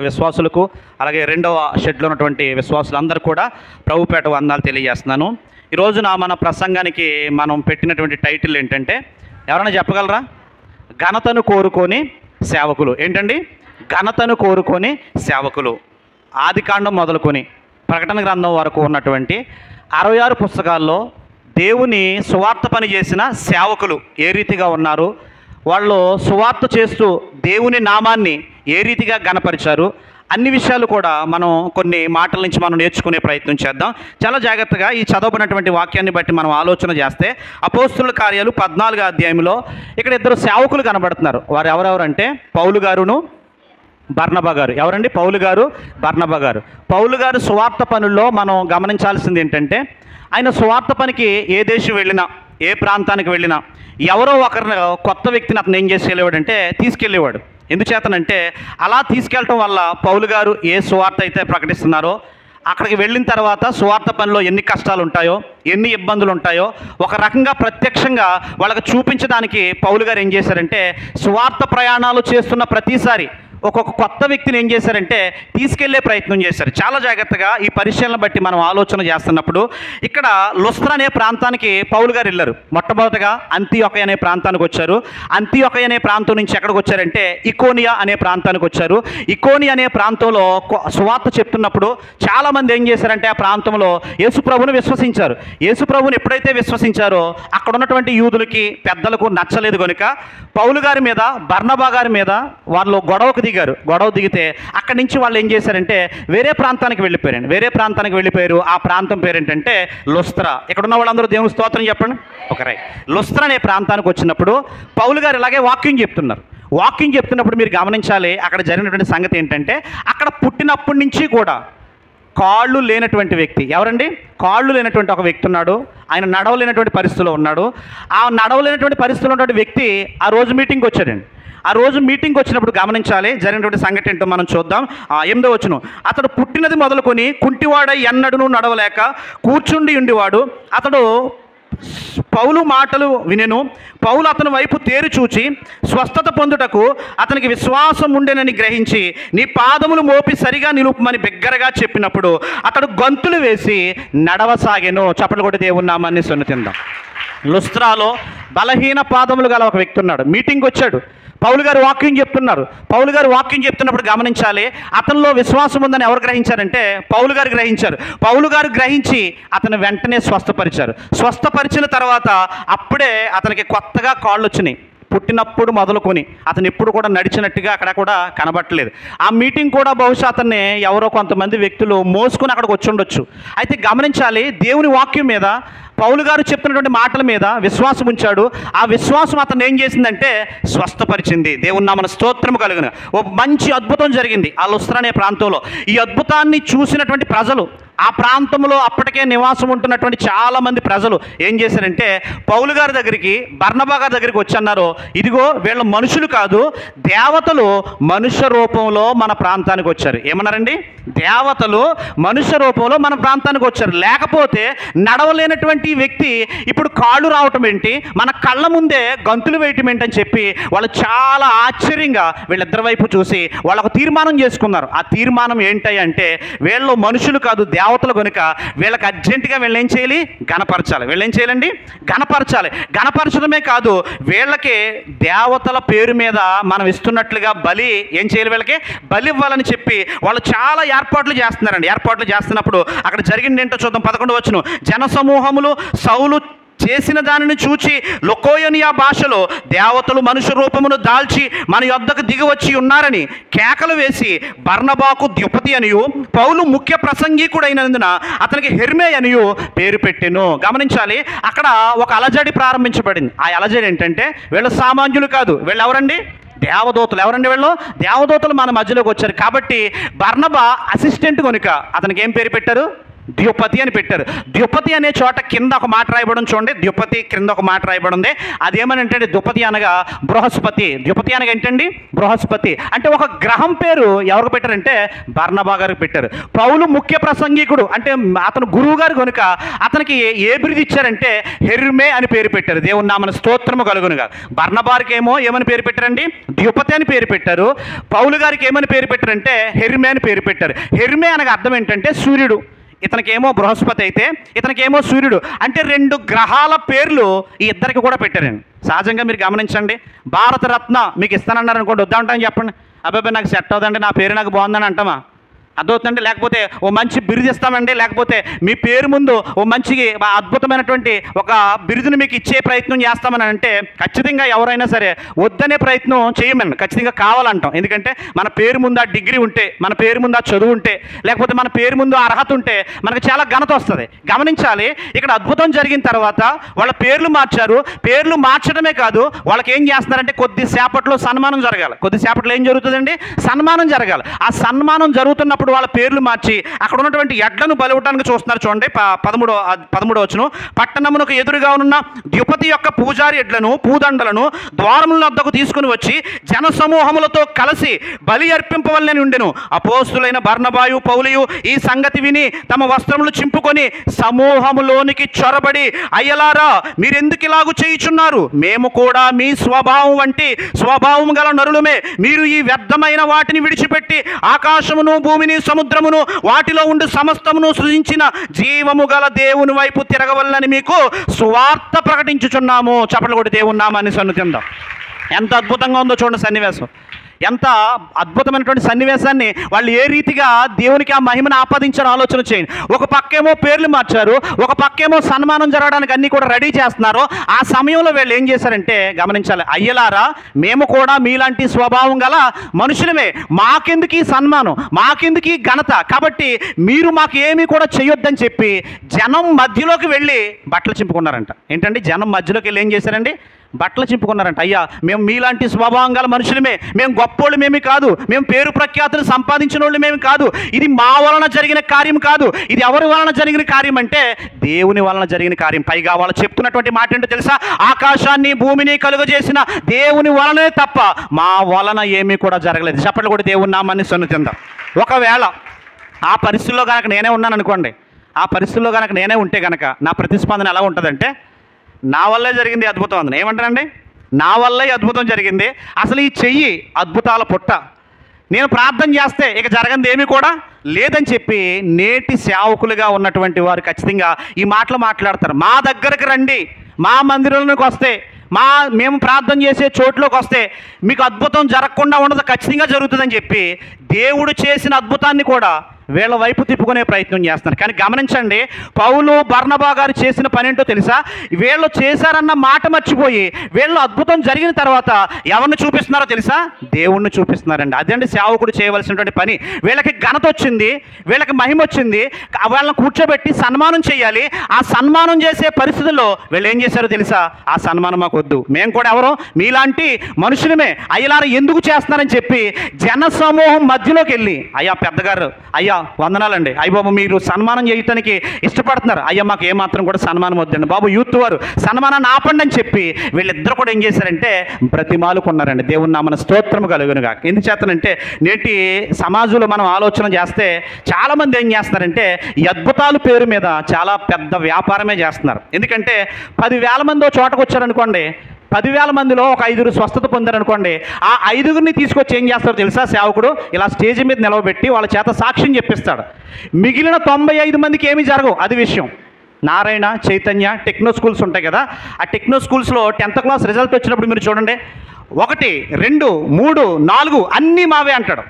విశ్వాసులకు అలాగే రెండవ షెడ్లో ఉన్నటువంటి విశ్వాసులందరూ కూడా ప్రభుపేట వందనాలు తెలియజేస్తున్నాను. ఈ రోజున మన ప్రసంగానికి మనం పెట్టినటువంటి టైటిల్ ఏంటంటే, ఎవరైనా చెప్పగలరా? ఘనతను కోరుకొని సేవకులు. ఏంటండి? ఘనతను కోరుకొని సేవకులు. ఆదికాండం మొదలుకొని ప్రకటన గ్రంథం వరకు ఉన్నటువంటి 66 పుస్తకాల్లో దేవుని సువార్త పని చేసిన సేవకులు ఏ రీతిగా ఉన్నారు, వాళ్ళు సువార్త చేస్తూ దేవుని నామాన్ని ఏ రీతిగా ఘనపరిచారు, అన్ని విషయాలు కూడా మనం కొన్ని మాటల నుంచి మనం నేర్చుకునే ప్రయత్నం చేద్దాం. చాలా జాగ్రత్తగా ఈ చదవబడినటువంటి వాక్యాన్ని బట్టి మనం ఆలోచన చేస్తే, అపోస్తుల కార్యాలు 14వ అధ్యాయంలో ఇక్కడ ఇద్దరు సేవకులు కనబడుతున్నారు. వారు ఎవరెవరంటే పౌలు గారును బర్నబా గారు. ఎవరండి? పౌలు గారు, బర్నబా గారు. పౌలు గారు సువార్త పనుల్లో మనం గమనించాల్సింది ఏంటంటే, ఆయన సువార్త పనికి ఏ దేశం వెళ్ళినా, ఏ ప్రాంతానికి వెళ్ళినా ఎవరో ఒకరిని, కొత్త వ్యక్తిని అతను ఏం చేసి వెళ్ళేవాడంటే తీసుకెళ్ళేవాడు. ఎందుచేతనంటే అలా తీసుకెళ్ళటం వల్ల పౌలు గారు ఏ సువార్త అయితే ప్రకటిస్తున్నారో అక్కడికి వెళ్ళిన తర్వాత సువార్త పనిలో ఎన్ని కష్టాలు ఉంటాయో, ఎన్ని ఇబ్బందులు ఉంటాయో ఒక రకంగా ప్రత్యక్షంగా వాళ్ళకి చూపించడానికి పౌలు గారు ఏం చేశారంటే, సువార్త ప్రయాణాలు చేస్తున్న ప్రతిసారి ఒక్కొక్క కొత్త వ్యక్తిని ఏం చేశారంటే తీసుకెళ్లే ప్రయత్నం చేశారు. చాలా జాగ్రత్తగా ఈ పరిశీలన బట్టి మనం ఆలోచన చేస్తున్నప్పుడు ఇక్కడ లుస్త్ర అనే ప్రాంతానికి పౌలు గారు వెళ్ళారు. మొట్టమొదటిగా అంతియొక అనే ప్రాంతానికి వచ్చారు. అంతియొక అనే ప్రాంతం నుంచి ఎక్కడికి వచ్చారంటే ఇకోనియా అనే ప్రాంతానికి వచ్చారు. ఇకోనియా అనే ప్రాంతంలో సువార్త చెప్తున్నప్పుడు చాలామంది ఏం చేశారంటే ఆ ప్రాంతంలో యేసుప్రభుని విశ్వసించారు. యేసుప్రభుని ఎప్పుడైతే విశ్వసించారో అక్కడ ఉన్నటువంటి యూదులకి పెద్దలకు నచ్చలేదు కనుక పౌలు గారి మీద, బర్నబా గారి మీద వాళ్ళు గొడవ దిగితే అక్కడి నుంచి వాళ్ళు ఏం చేశారంటే వేరే ప్రాంతానికి వెళ్ళిపోయారు. ఆ ప్రాంతం పేరేంటంటే లుస్త్ర. ఇక్కడ ఉన్న వాళ్ళందరూ దేవుని స్తోత్రం చెప్పండి. ఒకరై లుస్త్ర అనే ప్రాంతానికి వచ్చినప్పుడు పౌలు గారు ఇలాగే వాక్యం చెప్తున్నప్పుడు మీరు గమనించాలి, అక్కడ జరిగినటువంటి సంగతి ఏంటంటే, అక్కడ పుట్టినప్పటి నుంచి కూడా కాళ్ళు లేనటువంటి వ్యక్తి. ఎవరండి? కాళ్ళు లేనటువంటి ఒక వ్యక్తి ఉన్నాడు. ఆయన నడవలేనటువంటి పరిస్థితిలో ఉన్నాడు. ఆ నడవలేనటువంటి పరిస్థితిలో ఉన్నటువంటి వ్యక్తి ఆ రోజు మీటింగ్కి వచ్చాడండి. ఆ రోజు మీటింగ్కి వచ్చినప్పుడు గమనించాలి, జరిగినటువంటి సంగతి ఏంటో మనం చూద్దాం. 8వ వచనం, అతడు పుట్టినది మొదలుకొని కుంటివాడై ఎన్నడూ నడవలేక కూర్చుండి ఉండేవాడు. అతడు పౌలు మాటలు వినెను. పౌలు అతని వైపు తేరి చూచి స్వస్థత పొందుటకు అతనికి విశ్వాసం ఉండేనని గ్రహించి, నీ పాదములు మోపి సరిగా నిలుపమని బిగ్గరగా చెప్పినప్పుడు అతడు గంతులు వేసి నడవసాగెను. చప్పట్లు కొట్టి దేవుని నామాన్ని సొన్నతిందాం. లుస్త్రాలో బలహీన పాదములు గల ఒక వ్యక్తి ఉన్నాడు. మీటింగ్కి వచ్చాడు. పౌలు గారు వాక్యం చెప్తున్నప్పుడు గమనించాలి, అతనిలో విశ్వాసం ఉందని ఎవరు గ్రహించారంటే పౌలు గారు గ్రహించారు. పౌలు గారు గ్రహించి అతను వెంటనే స్వస్థపరిచిన తర్వాత అప్పుడే అతనికి కొత్తగా కాళ్ళు వచ్చినాయి. పుట్టినప్పుడు మొదలుకొని అతను ఎప్పుడు కూడా నడిచినట్టుగా అక్కడ కూడా కనబట్టలేదు. ఆ మీటింగ్ కూడా బహుశా అతన్ని ఎవరో కొంతమంది వ్యక్తులు మోసుకొని అక్కడికి వచ్చి ఉండొచ్చు. అయితే గమనించాలి, దేవుని వాక్యం మీద, పౌలు గారు చెప్తున్నటువంటి మాటల మీద విశ్వాసం ఉంచాడు. ఆ విశ్వాసం అతను ఏం చేసిందంటే స్వస్థపరిచింది. దేవుని నామమున స్తోత్రము కలుగును. ఒక మంచి అద్భుతం జరిగింది ఆ లుస్త్ర అనే ప్రాంతంలో. ఈ అద్భుతాన్ని చూసినటువంటి ప్రజలు, ఆ ప్రాంతంలో అప్పటికే నివాసం ఉంటున్నటువంటి చాలామంది ప్రజలు ఏం చేశారంటే పౌలు గారి దగ్గరికి, బర్నబా గారి దగ్గరికి వచ్చి అన్నారు, ఇదిగో వీళ్ళ మనుషులు కాదు, దేవతలు మనుష్య రూపంలో మన ప్రాంతానికి వచ్చారు. ఏమన్నారండి? దేవతలు మనుష్య రూపంలో మన ప్రాంతానికి వచ్చారు. లేకపోతే నడవలేనటువంటి వ్యక్తి ఇప్పుడు కాళ్ళు రావటం ఏంటి, మన కళ్ళ ముందే గంతులు వేయటం ఏంటని చెప్పి వాళ్ళు చాలా ఆశ్చర్యంగా వీళ్ళిద్దరి వైపు చూసి వాళ్ళకు తీర్మానం చేసుకున్నారు. ఆ తీర్మానం ఏంటి అంటే, వీళ్ళు మనుషులు కాదు, దేవతలు కనుక వీళ్ళకి అర్జెంటుగా వీళ్ళేం చేయాలి? వీళ్ళేం చేయాలండి? గణపరచడమే కాదు, వీళ్ళకి దేవతల పేరు మీద మనం ఇస్తున్నట్లుగా బలి ఏం చేయాలి? వీళ్ళకి బలి ఇవ్వాలని చెప్పి వాళ్ళు చాలా ఏర్పాట్లు చేస్తున్నప్పుడు అక్కడ జరిగింది ఏంటో చూద్దాం. 11వ వచనం, జనసమూహములు సౌలు చేసిన దానిని చూచి లొకోయోనియా భాషలో దేవతలు మనుష్య రూపమును దాల్చి మన యొద్దకు దిగి వచ్చి ఉన్నారని కేకలు వేసి బర్నబాకు ద్యుపతి అనియు, పౌలు ముఖ్య ప్రసంగికుడైనందున అతనికి హెర్మే అనియు పేరు పెట్టెను. గమనించాలి, అక్కడ ఒక అలజడి ప్రారంభించబడింది. ఆ అలజడి ఏంటంటే, వీళ్ళు సామాన్యులు కాదు, వీళ్ళు ఎవరండి? దేవదూతలు. ఎవరండి వీళ్ళు? దేవదూతలు మన మధ్యలోకి వచ్చారు. కాబట్టి బర్నబా అసిస్టెంట్ కనుక అతనికి ఏం పేరు పెట్టారు? ద్యుపతి అని పెట్టారు. ద్యుపతి అనే చోట కింద ఒక మాట రాయబడి చూడండి, ద్యుపతి క్రింద ఒక మాట రాయబడి ఉంది. అదేమని అంటే ద్యుపతి అనగా బృహస్పతి. ద్యుపతి అనగా ఏంటండి? బృహస్పతి. అంటే ఒక గ్రహం పేరు ఎవరికి పెట్టారంటే బర్నబా గారికి పెట్టారు. పౌలు ముఖ్య ప్రసంగికుడు, అంటే అతను గురువు గారు కనుక అతనికి ఏ బిరుదు ఇచ్చారంటే హెర్మే అని పేరు పెట్టారు. దేవుని నామన స్తోత్రము కలుగునుగా. బర్నబాకి ఏమో ఏమని పేరు పెట్టారండి? ద్యుపతి అని పేరు పెట్టారు. పౌలు గారికి ఏమని పేరు పెట్టారంటే హెర్మే అని పేరు పెట్టారు. హెర్మే అనగా అర్థం ఏంటంటే సూర్యుడు. ఇతనికేమో బృహస్పతి అయితే ఇతనికేమో సూర్యుడు. అంటే 2 గ్రహాల పేర్లు ఈ ఇద్దరికి కూడా పెట్టారండి. సహజంగా మీరు గమనించండి, భారతరత్న మీకు ఇస్తానన్నారు అనుకోండి, వద్దా ఉంటామని చెప్పండి. అబ్బాయి నాకు సెట్ అవుతుందండి, నా పేరు నాకు బాగుందని అంటామా? అర్థవుతుందండి. లేకపోతే ఓ మంచి బిరుదు ఇస్తామండి, లేకపోతే మీ పేరు ముందు ఓ మంచి అద్భుతమైనటువంటి ఒక బిరుదుని మీకు ఇచ్చే ప్రయత్నం చేస్తామని అంటే ఖచ్చితంగా ఎవరైనా సరే వద్దనే ప్రయత్నం చేయమని, ఖచ్చితంగా కావాలంటాం. ఎందుకంటే మన పేరు ముందు ఆ డిగ్రీ ఉంటే, మన పేరు ముందు ఆ చదువు ఉంటే, లేకపోతే మన పేరు ముందు అర్హత ఉంటే మనకు చాలా ఘనత వస్తుంది. గమనించాలి, ఇక్కడ అద్భుతం జరిగిన తర్వాత వాళ్ళ పేర్లు మార్చారు. పేర్లు మార్చడమే కాదు, వాళ్ళకి ఏం చేస్తున్నారంటే కొద్దిసేపట్లో సన్మానం జరగాలి. కొద్దిసేపట్లో ఏం జరుగుతుందండి? సన్మానం జరగాలి. ఆ సన్మానం జరుగుతున్నప్పుడు వాళ్ళ పేర్లు మార్చి అక్కడ ఉన్నటువంటి ఎడ్లను బలివటానికి చూస్తున్నారు. చూడండి 13వ వచనం. పట్టణమునకు ఎదురుగా ఉన్న ద్యుపతి యొక్క పూజారి ఎడ్లను పూదండలను ద్వారముల వద్దకు తీసుకుని వచ్చి జన సమూహములతో కలిసి బలి అర్పింపవలనని ఉండెను. అపోస్తులైన బర్నబాయు పౌలియు ఈ సంగతి విని తమ వస్త్రములు చింపుకొని సమూహములోనికి చొరబడి, అయ్యలారా మీరెందుకు ఇలాగు చేయుచున్నారు? మేము కూడా మీ స్వభావం వంటి స్వభావం గల నరులమే. మీరు ఈ వ్యర్థమైన వాటిని విడిచిపెట్టి ఆకాశమును భూమిని సముద్రమును వాటిలో ఉండి సమస్తమును సృజించిన జీవము గల దేవుని వైపు తిరగవలనని మీకు సువార్త ప్రకటించుచున్నాము. చప్పట్లు కొట్టి దేవుని నామాన్ని సన్నుతిందాం. ఎంత అద్భుతంగా ఉందో చూడండి సన్నివేశం. ఎంత అద్భుతమైనటువంటి సన్నివేశాన్ని వాళ్ళు ఏ రీతిగా దేవునికి ఆ మహిమను ఆపాదించారో ఆలోచన చేయండి. ఒక పక్కేమో పేర్లు మార్చారు, ఒక పక్కేమో సన్మానం జరగడానికి అన్నీ కూడా రెడీ చేస్తున్నారు. ఆ సమయంలో వీళ్ళు ఏం చేశారంటే గమనించాలి, అయ్యలారా మేము కూడా మీలాంటి స్వభావం గల మనుషులమే, మాకెందుకు ఈ సన్మానం, మాకెందుకు ఈ ఘనత, కాబట్టి మీరు మాకు ఏమీ కూడా చేయొద్దని చెప్పి జనం మధ్యలోకి వెళ్ళి బట్టలు చింపుకున్నారంట. ఏంటండి? జనం మధ్యలోకి వెళ్ళి ఏం చేశారండి? బట్టలు చింపుకున్నారంట. అయ్యా మేము మీలాంటి స్వభావం గల మనుషులమే, మేము గొప్పోళ్ళమేమి కాదు, మేము పేరు ప్రఖ్యాతులు సంపాదించిన వాళ్ళమేమి కాదు, ఇది మా వలన జరిగిన కార్యం కాదు, ఇది ఎవరి వలన జరిగిన కార్యం అంటే దేవుని వలన జరిగిన కార్యం. పైగా వాళ్ళు చెప్తున్నటువంటి మాట ఏంటో తెలుసా? ఆకాశాన్ని భూమిని కలుగజేసిన దేవుని వలనే తప్ప మా వలన ఏమీ కూడా జరగలేదు. చప్పట్లు కూడా దేవుని నామాన్ని సన్నుతిందాం. ఒకవేళ ఆ పరిస్థితుల్లో కనుక నేనే ఉన్నాను అనుకోండి, ఆ పరిస్థితుల్లో కనుక నేనే ఉంటే కనుక నా ప్రతిస్పందన ఎలా ఉంటుందంటే నా వల్లే జరిగింది అద్భుతం అంది. ఏమంటారండి? నా వల్లే అద్భుతం జరిగింది, అసలు ఈ చెయ్యి అద్భుతాల పుట్ట, నేను ప్రార్థన చేస్తే ఇక జరగంది ఏమీ కూడా లేదని చెప్పి నేటి సేవకులుగా ఉన్నటువంటి వారు ఖచ్చితంగా ఈ మాటలు మాట్లాడతారు. మా దగ్గరకు రండి, మా మందిరంలోకి వస్తే, మేము ప్రార్థన చేసే చోట్లోకి వస్తే మీకు అద్భుతం జరగకుండా ఉండదు, ఖచ్చితంగా జరుగుతుందని చెప్పి దేవుడు చేసిన అద్భుతాన్ని కూడా వీళ్ళ వైపు తిప్పుకునే ప్రయత్నం చేస్తున్నారు. కానీ గమనించండి, పౌలు బర్నబా గారు చేసిన పని ఏంటో తెలుసా? వీళ్ళు చేశారన్న మాట మర్చిపోయి వీళ్ళు అద్భుతం జరిగిన తర్వాత ఎవరిని చూపిస్తున్నారో తెలుసా? దేవుణ్ణి చూపిస్తున్నారండి. అదండి సేవకుడు చేయవలసినటువంటి పని. వీళ్ళకి ఘనత వచ్చింది, వీళ్ళకి మహిమ వచ్చింది, వాళ్ళని కూర్చోబెట్టి సన్మానం చేయాలి. ఆ సన్మానం చేసే పరిస్థితుల్లో వీళ్ళు ఏం చేశారో తెలుసా? ఆ సన్మానం మాకు వద్దు, మేము కూడా ఎవరో మీలాంటి మనుషులమే, అయ్యలారా ఎందుకు చేస్తున్నారని చెప్పి జన సమూహం మధ్యలోకి వెళ్ళి, అయ్యా పెద్దగారు, అయ్యా వందనాలండి, అయ్య బాబు మీరు సన్మానం చేయటానికి ఇష్టపడుతున్నారు, అయ్యా మాకు ఏమాత్రం కూడా సన్మానం వద్దండి బాబు, యూత్ వారు సన్మానాన్ని ఆపండి అని చెప్పి వీళ్ళిద్దరు కూడా ఏం చేశారంటే బ్రతిమాలుకున్నారండి. దేవుని నామన స్తోత్రము కలుగునుగా. ఎందుకు చేస్తానంటే నేటి సమాజంలో మనం ఆలోచన చేస్తే చాలామంది ఏం చేస్తున్నారంటే ఈ అద్భుతాల పేరు మీద చాలా పెద్ద వ్యాపారమే చేస్తున్నారు. ఎందుకంటే 10,000 మంది చోటకు వచ్చారనుకోండి, 10,000 మందిలో ఒక 5 స్వస్థత పొందారనుకోండి, ఆ 5 తీసుకొచ్చి ఏం చేస్తారో తెలుసా? సేవకుడు ఇలా స్టేజ్ మీద నిలవబెట్టి వాళ్ళ చేత సాక్ష్యం చెప్పిస్తాడు. మిగిలిన 95 మందికి ఏమీ జరగవు. అది విషయం. నారాయణ, చైతన్య, టెక్నో స్కూల్స్ ఉంటాయి కదా, ఆ టెక్నో స్కూల్స్లో 10th క్లాస్ రిజల్ట్ వచ్చినప్పుడు మీరు చూడండి, 1, 2, 3, 4 అన్నీ మావే అంటాడు.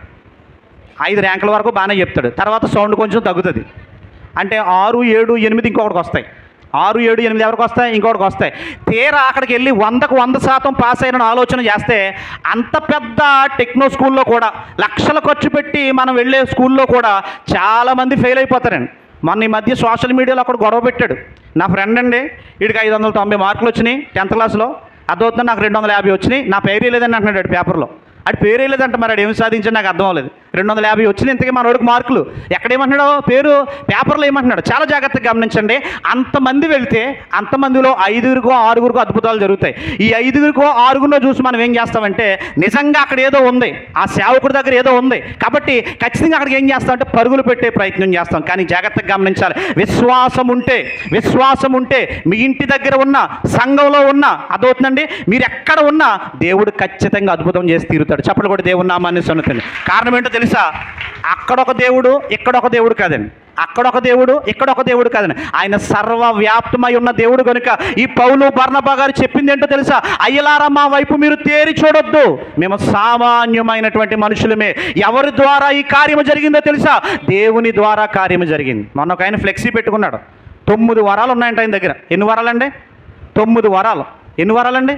5 ర్యాంకుల వరకు బాగానే చెప్తాడు, తర్వాత సౌండ్ కొంచెం తగ్గుతుంది. అంటే 6, 7, 8 ఇంకొకటికి వస్తాయి, 6, 7, 8 ఎవరికి వస్తాయి, ఇంకొకటికి వస్తాయి. తీరా అక్కడికి వెళ్ళి 100కు 100% పాస్ అయిన ఆలోచన చేస్తే అంత పెద్ద టెక్నో స్కూల్లో కూడా లక్షలు ఖర్చు పెట్టి మనం వెళ్ళే స్కూల్లో కూడా చాలామంది ఫెయిల్ అయిపోతారండి. మొన్న ఈ మధ్య సోషల్ మీడియాలో అక్కడ గొడవ పెట్టాడు. నా ఫ్రెండ్ అండి, వీడికి 590 మార్కులు వచ్చినాయి 10th క్లాస్లో, అర్థమవుతుంది, నాకు 250 వచ్చినాయి, నా పేరు లేదని అంటున్నాడు పేపర్లో. అది పేరు లేదంటే మరి ఏమి సాధించాడు నాకు అర్థం అవ్వలేదు. 250 వచ్చిన ఇంతకీ మనోడికి మార్కులు. ఎక్కడేమంటున్నాడు పేరు, పేపర్లో ఏమంటున్నాడు, చాలా జాగ్రత్తగా గమనించండి. అంతమంది వెళ్తే అంతమందిలో 5గురికో 6గురికో అద్భుతాలు జరుగుతాయి. ఈ 5గురికో 6గురిలో చూసి మనం ఏం చేస్తామంటే నిజంగా అక్కడ ఏదో ఉంది, ఆ సేవకుడి దగ్గర ఏదో ఉంది కాబట్టి ఖచ్చితంగా అక్కడికి ఏం చేస్తామంటే పరుగులు పెట్టే ప్రయత్నం చేస్తాం. కానీ జాగ్రత్తగా గమనించాలి, విశ్వాసం ఉంటే మీ ఇంటి దగ్గర ఉన్న, సంఘంలో ఉన్న, అదవుతుందండి, మీరు ఎక్కడ ఉన్నా దేవుడు ఖచ్చితంగా అద్భుతం చేసి తీరుతాడు. చప్పట్లు కూడా దేవుని నామాన్ని సొంతండి. కారణం ఏంటో తెలుసా, అక్కడొక దేవుడు ఇక్కడొక దేవుడు కాదండి, అక్కడొక దేవుడు ఇక్కడొక దేవుడు కాదండి, ఆయన సర్వవ్యాప్తమై ఉన్న దేవుడు కనుక ఈ పౌలు బర్నబా గారు చెప్పింది ఏంటో తెలుసా, అయ్యలారా మా వైపు మీరు తేరి చూడొద్దు, మేము సామాన్యమైనటువంటి మనుషులమే. ఎవరి ద్వారా ఈ కార్యము జరిగిందో తెలుసా, దేవుని ద్వారా కార్యము జరిగింది. మొన్న ఒక ఆయన ఫ్లెక్సీ పెట్టుకున్నాడు, 9 వరాలు ఉన్నాయంట ఆయన దగ్గర. ఎన్ని వరాలండి? 9 వరాలు. ఎన్ని వరాలండి?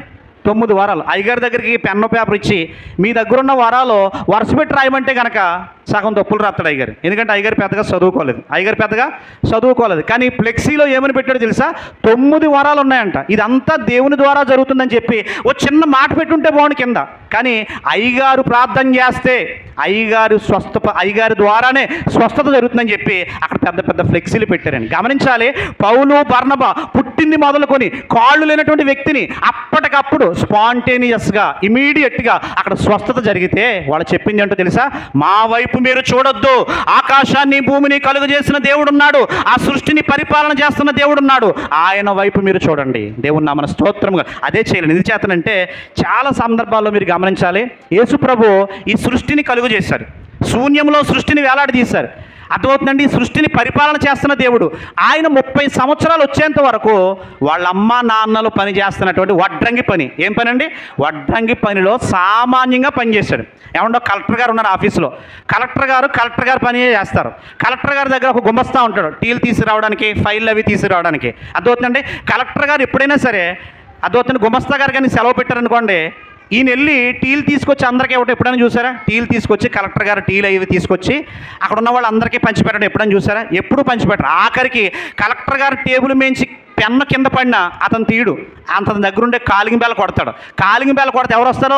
9 వరాలు. అయ్యగారి దగ్గరికి పెన్ను పేపర్ ఇచ్చి మీ దగ్గర ఉన్న వరాలు వరుస పెట్టి రాయమంటే కనుక సగం తప్పులు రాస్తాడు అయ్యగారు. ఎందుకంటే అయ్యగారు పెద్దగా చదువుకోలేదు. కానీ ఫ్లెక్సీలో ఏమని పెట్టాడో తెలుసా, 9 వరాలు ఉన్నాయంట. ఇదంతా దేవుని ద్వారా జరుగుతుందని చెప్పి ఓ చిన్న మాట పెట్టుంటే బాగుంది కింద. కానీ అయ్యగారు ప్రార్థన చేస్తే అయ్యగారి ద్వారానే స్వస్థత జరుగుతుందని చెప్పి అక్కడ పెద్ద పెద్ద ఫ్లెక్సీలు పెట్టారండి. గమనించాలి, పౌలు బర్నబా పుట్టింది మొదలుకొని కాళ్ళు లేనటువంటి వ్యక్తిని అప్పటికప్పుడు స్పాంటేనియస్గా ఇమీడియట్గా అక్కడ స్వస్థత జరిగితే వాళ్ళు చెప్పింది ఏంటో తెలుసా, మా వైపు మీరు చూడొద్దు, ఆకాశాన్ని భూమిని కలుగజేసిన దేవుడున్నాడు, ఆ సృష్టిని పరిపాలన చేస్తున్న దేవుడున్నాడు, ఆయన వైపు మీరు చూడండి. దేవుని నామన స్తోత్రముగా అదే చేయాలి. ఇది చేతనంటే చాలా సందర్భాల్లో మీరు గమనించాలి, యేసు ప్రభు ఈ సృష్టిని కలుగు చేశారు, శూన్యంలో సృష్టిని వేలాడదీశారు. అర్థమవుతుందండి, ఈ సృష్టిని పరిపాలన చేస్తున్న దేవుడు. ఆయన 30 సంవత్సరాలు వచ్చేంత వరకు వాళ్ళ అమ్మ నాన్నలు పని చేస్తున్నటువంటి వడ్రంగి పని, ఏం పని అండి, వడ్రంగి పనిలో సామాన్యంగా పనిచేశాడు. ఏమండో కలెక్టర్ గారు ఉన్నారు ఆఫీసులో, కలెక్టర్ గారు పని చేస్తారు. కలెక్టర్ గారి దగ్గర ఒక గుమస్తా ఉంటాడు, టీలు తీసుకురావడానికి, ఫైళ్ళు అవి తీసుకురావడానికి. అర్థమవుతుందండి, కలెక్టర్ గారు ఎప్పుడైనా సరే అర్థమవుతుంది, గుమస్తా గారు కానీ సెలవు పెట్టారనుకోండి, ఈయన వెళ్ళి టీలు తీసుకొచ్చి అందరికీ ఇవ్వటం ఎప్పుడైనా చూసారా? టీలు తీసుకొచ్చి కలెక్టర్ గారు టీలు అవి తీసుకొచ్చి అక్కడ ఉన్న వాళ్ళందరికీ పంచిపెట్టడం ఎప్పుడైనా చూసారా? ఎప్పుడు పంచిపెట్టరు. ఆఖరికి కలెక్టర్ గారు టేబుల్ మేంచి పెన్ను కింద పడినా అతను తీయడు, అతని దగ్గర ఉండే కాలింగ్ బేల కొడతాడు. కాలింగ్ బేల కొడితే ఎవరు వస్తారో,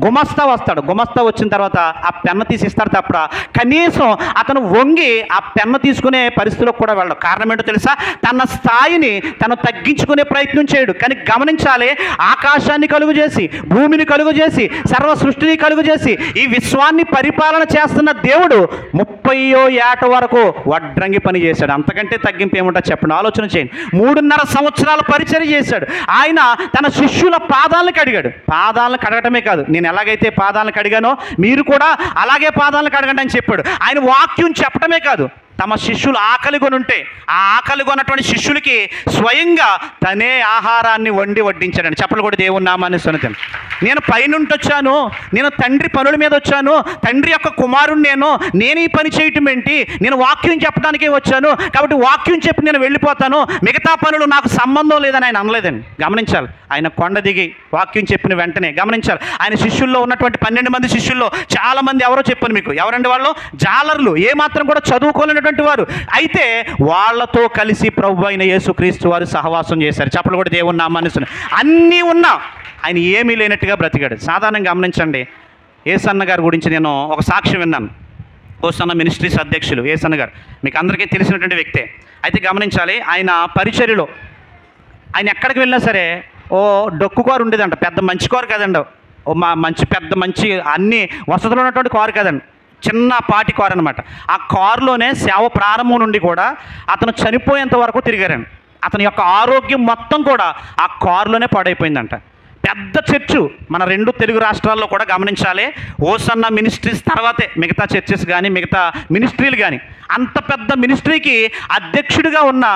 గుమస్తా వస్తాడు. గుమస్తా వచ్చిన తర్వాత ఆ పెన్ను తీసి ఇస్తాడు తప్ప కనీసం అతను వంగి ఆ పెన్ను తీసుకునే పరిస్థితిలో కూడా వెళ్ళడు. కారణం ఏంటో తెలుసా, తన స్థాయిని తను తగ్గించుకునే ప్రయత్నం చేయడు. కానీ గమనించాలి, ఆకాశాన్ని కలుగు చేసి, భూమిని కలుగు చేసి, సర్వ సృష్టిని కలుగు చేసి, ఈ విశ్వాన్ని పరిపాలన చేస్తున్న దేవుడు 30వ ఏట వరకు వడ్రంగి పని చేశాడు. అంతకంటే తగ్గింపు ఏముంటో చెప్పండి, ఆలోచన చేయండి. 3.5 సంవత్సరాలు పరిచర్య చేశాడు. ఆయన తన శిష్యుల పాదాలను కడిగాడు. పాదాలను కడగటమే కాదు, నేను ఎలాగైతే పాదాలను కడిగానో మీరు కూడా అలాగే పాదాలను కడగండి అని చెప్పాడు. ఆయన వాక్యం చెప్పటమే కాదు, తమ శిష్యులు ఆకలి కొనుంటే ఆ ఆకలి కొన్నటువంటి శిష్యులకి స్వయంగా తనే ఆహారాన్ని వడ్డించాడండి. చెప్పలు కూడా దేవుని నామాన్ని సొంతం. నేను పైనుంటి వచ్చాను, నేను తండ్రి పనుల మీద వచ్చాను, తండ్రి యొక్క కుమారుడు నేను ఈ పని చేయటం ఏంటి, నేను వాక్యం చెప్పడానికే వచ్చాను కాబట్టి వాక్యం చెప్పి నేను వెళ్ళిపోతాను, మిగతా పనులు నాకు సంబంధం లేదని ఆయన అనలేదండి. గమనించాలి, ఆయన కొండ దిగి వాక్యం చెప్పిన వెంటనే గమనించాలి, ఆయన శిష్యుల్లో ఉన్నటువంటి 12 మంది శిష్యుల్లో చాలామంది ఎవరో చెప్పాను మీకు, ఎవరండి వాళ్ళు? జాలర్లు, ఏమాత్రం కూడా చదువుకోలేనటువంటి వారు. అయితే వాళ్ళతో కలిసి ప్రభు అయిన యేసుక్రీస్తు వారు సహవాసం చేశారు. చెప్పలు కూడా దేవుని నామాన్ని అన్నీ ఉన్నా ఆయన ఏమీ లేనట్టుగా బ్రతికాడు. సాధారణంగా గమనించండి, ఏసన్న గారి గురించి నేను ఒక సాక్ష్యం విన్నాను. ఓసన్న మినిస్ట్రీస్ అధ్యక్షులు ఏసన్న గారు మీకు అందరికీ తెలిసినటువంటి వ్యక్తే. అయితే గమనించాలి, ఆయన పరిచర్యలో ఆయన ఎక్కడికి వెళ్ళినా సరే ఓ డొక్కు కారు ఉండేదంట, పెద్ద మంచి కారు కదండి, ఓ పెద్ద మంచి అన్ని వసతులు ఉన్నటువంటి కారు కదండి, చిన్న పాటి కారు అనమాట. ఆ కారులోనే సేవ ప్రారంభం నుండి కూడా అతను చనిపోయేంత వరకు తిరిగారండి. అతని యొక్క ఆరోగ్యం మొత్తం కూడా ఆ కారులోనే పాడైపోయిందంట. పెద్ద చర్చు మన 2 తెలుగు రాష్ట్రాల్లో కూడా గమనించాలి, ఓసన్న మినిస్ట్రీస్ తర్వాతే మిగతా చర్చెస్ కానీ మిగతా మినిస్ట్రీలు కానీ. అంత పెద్ద మినిస్ట్రీకి అధ్యక్షుడిగా ఉన్న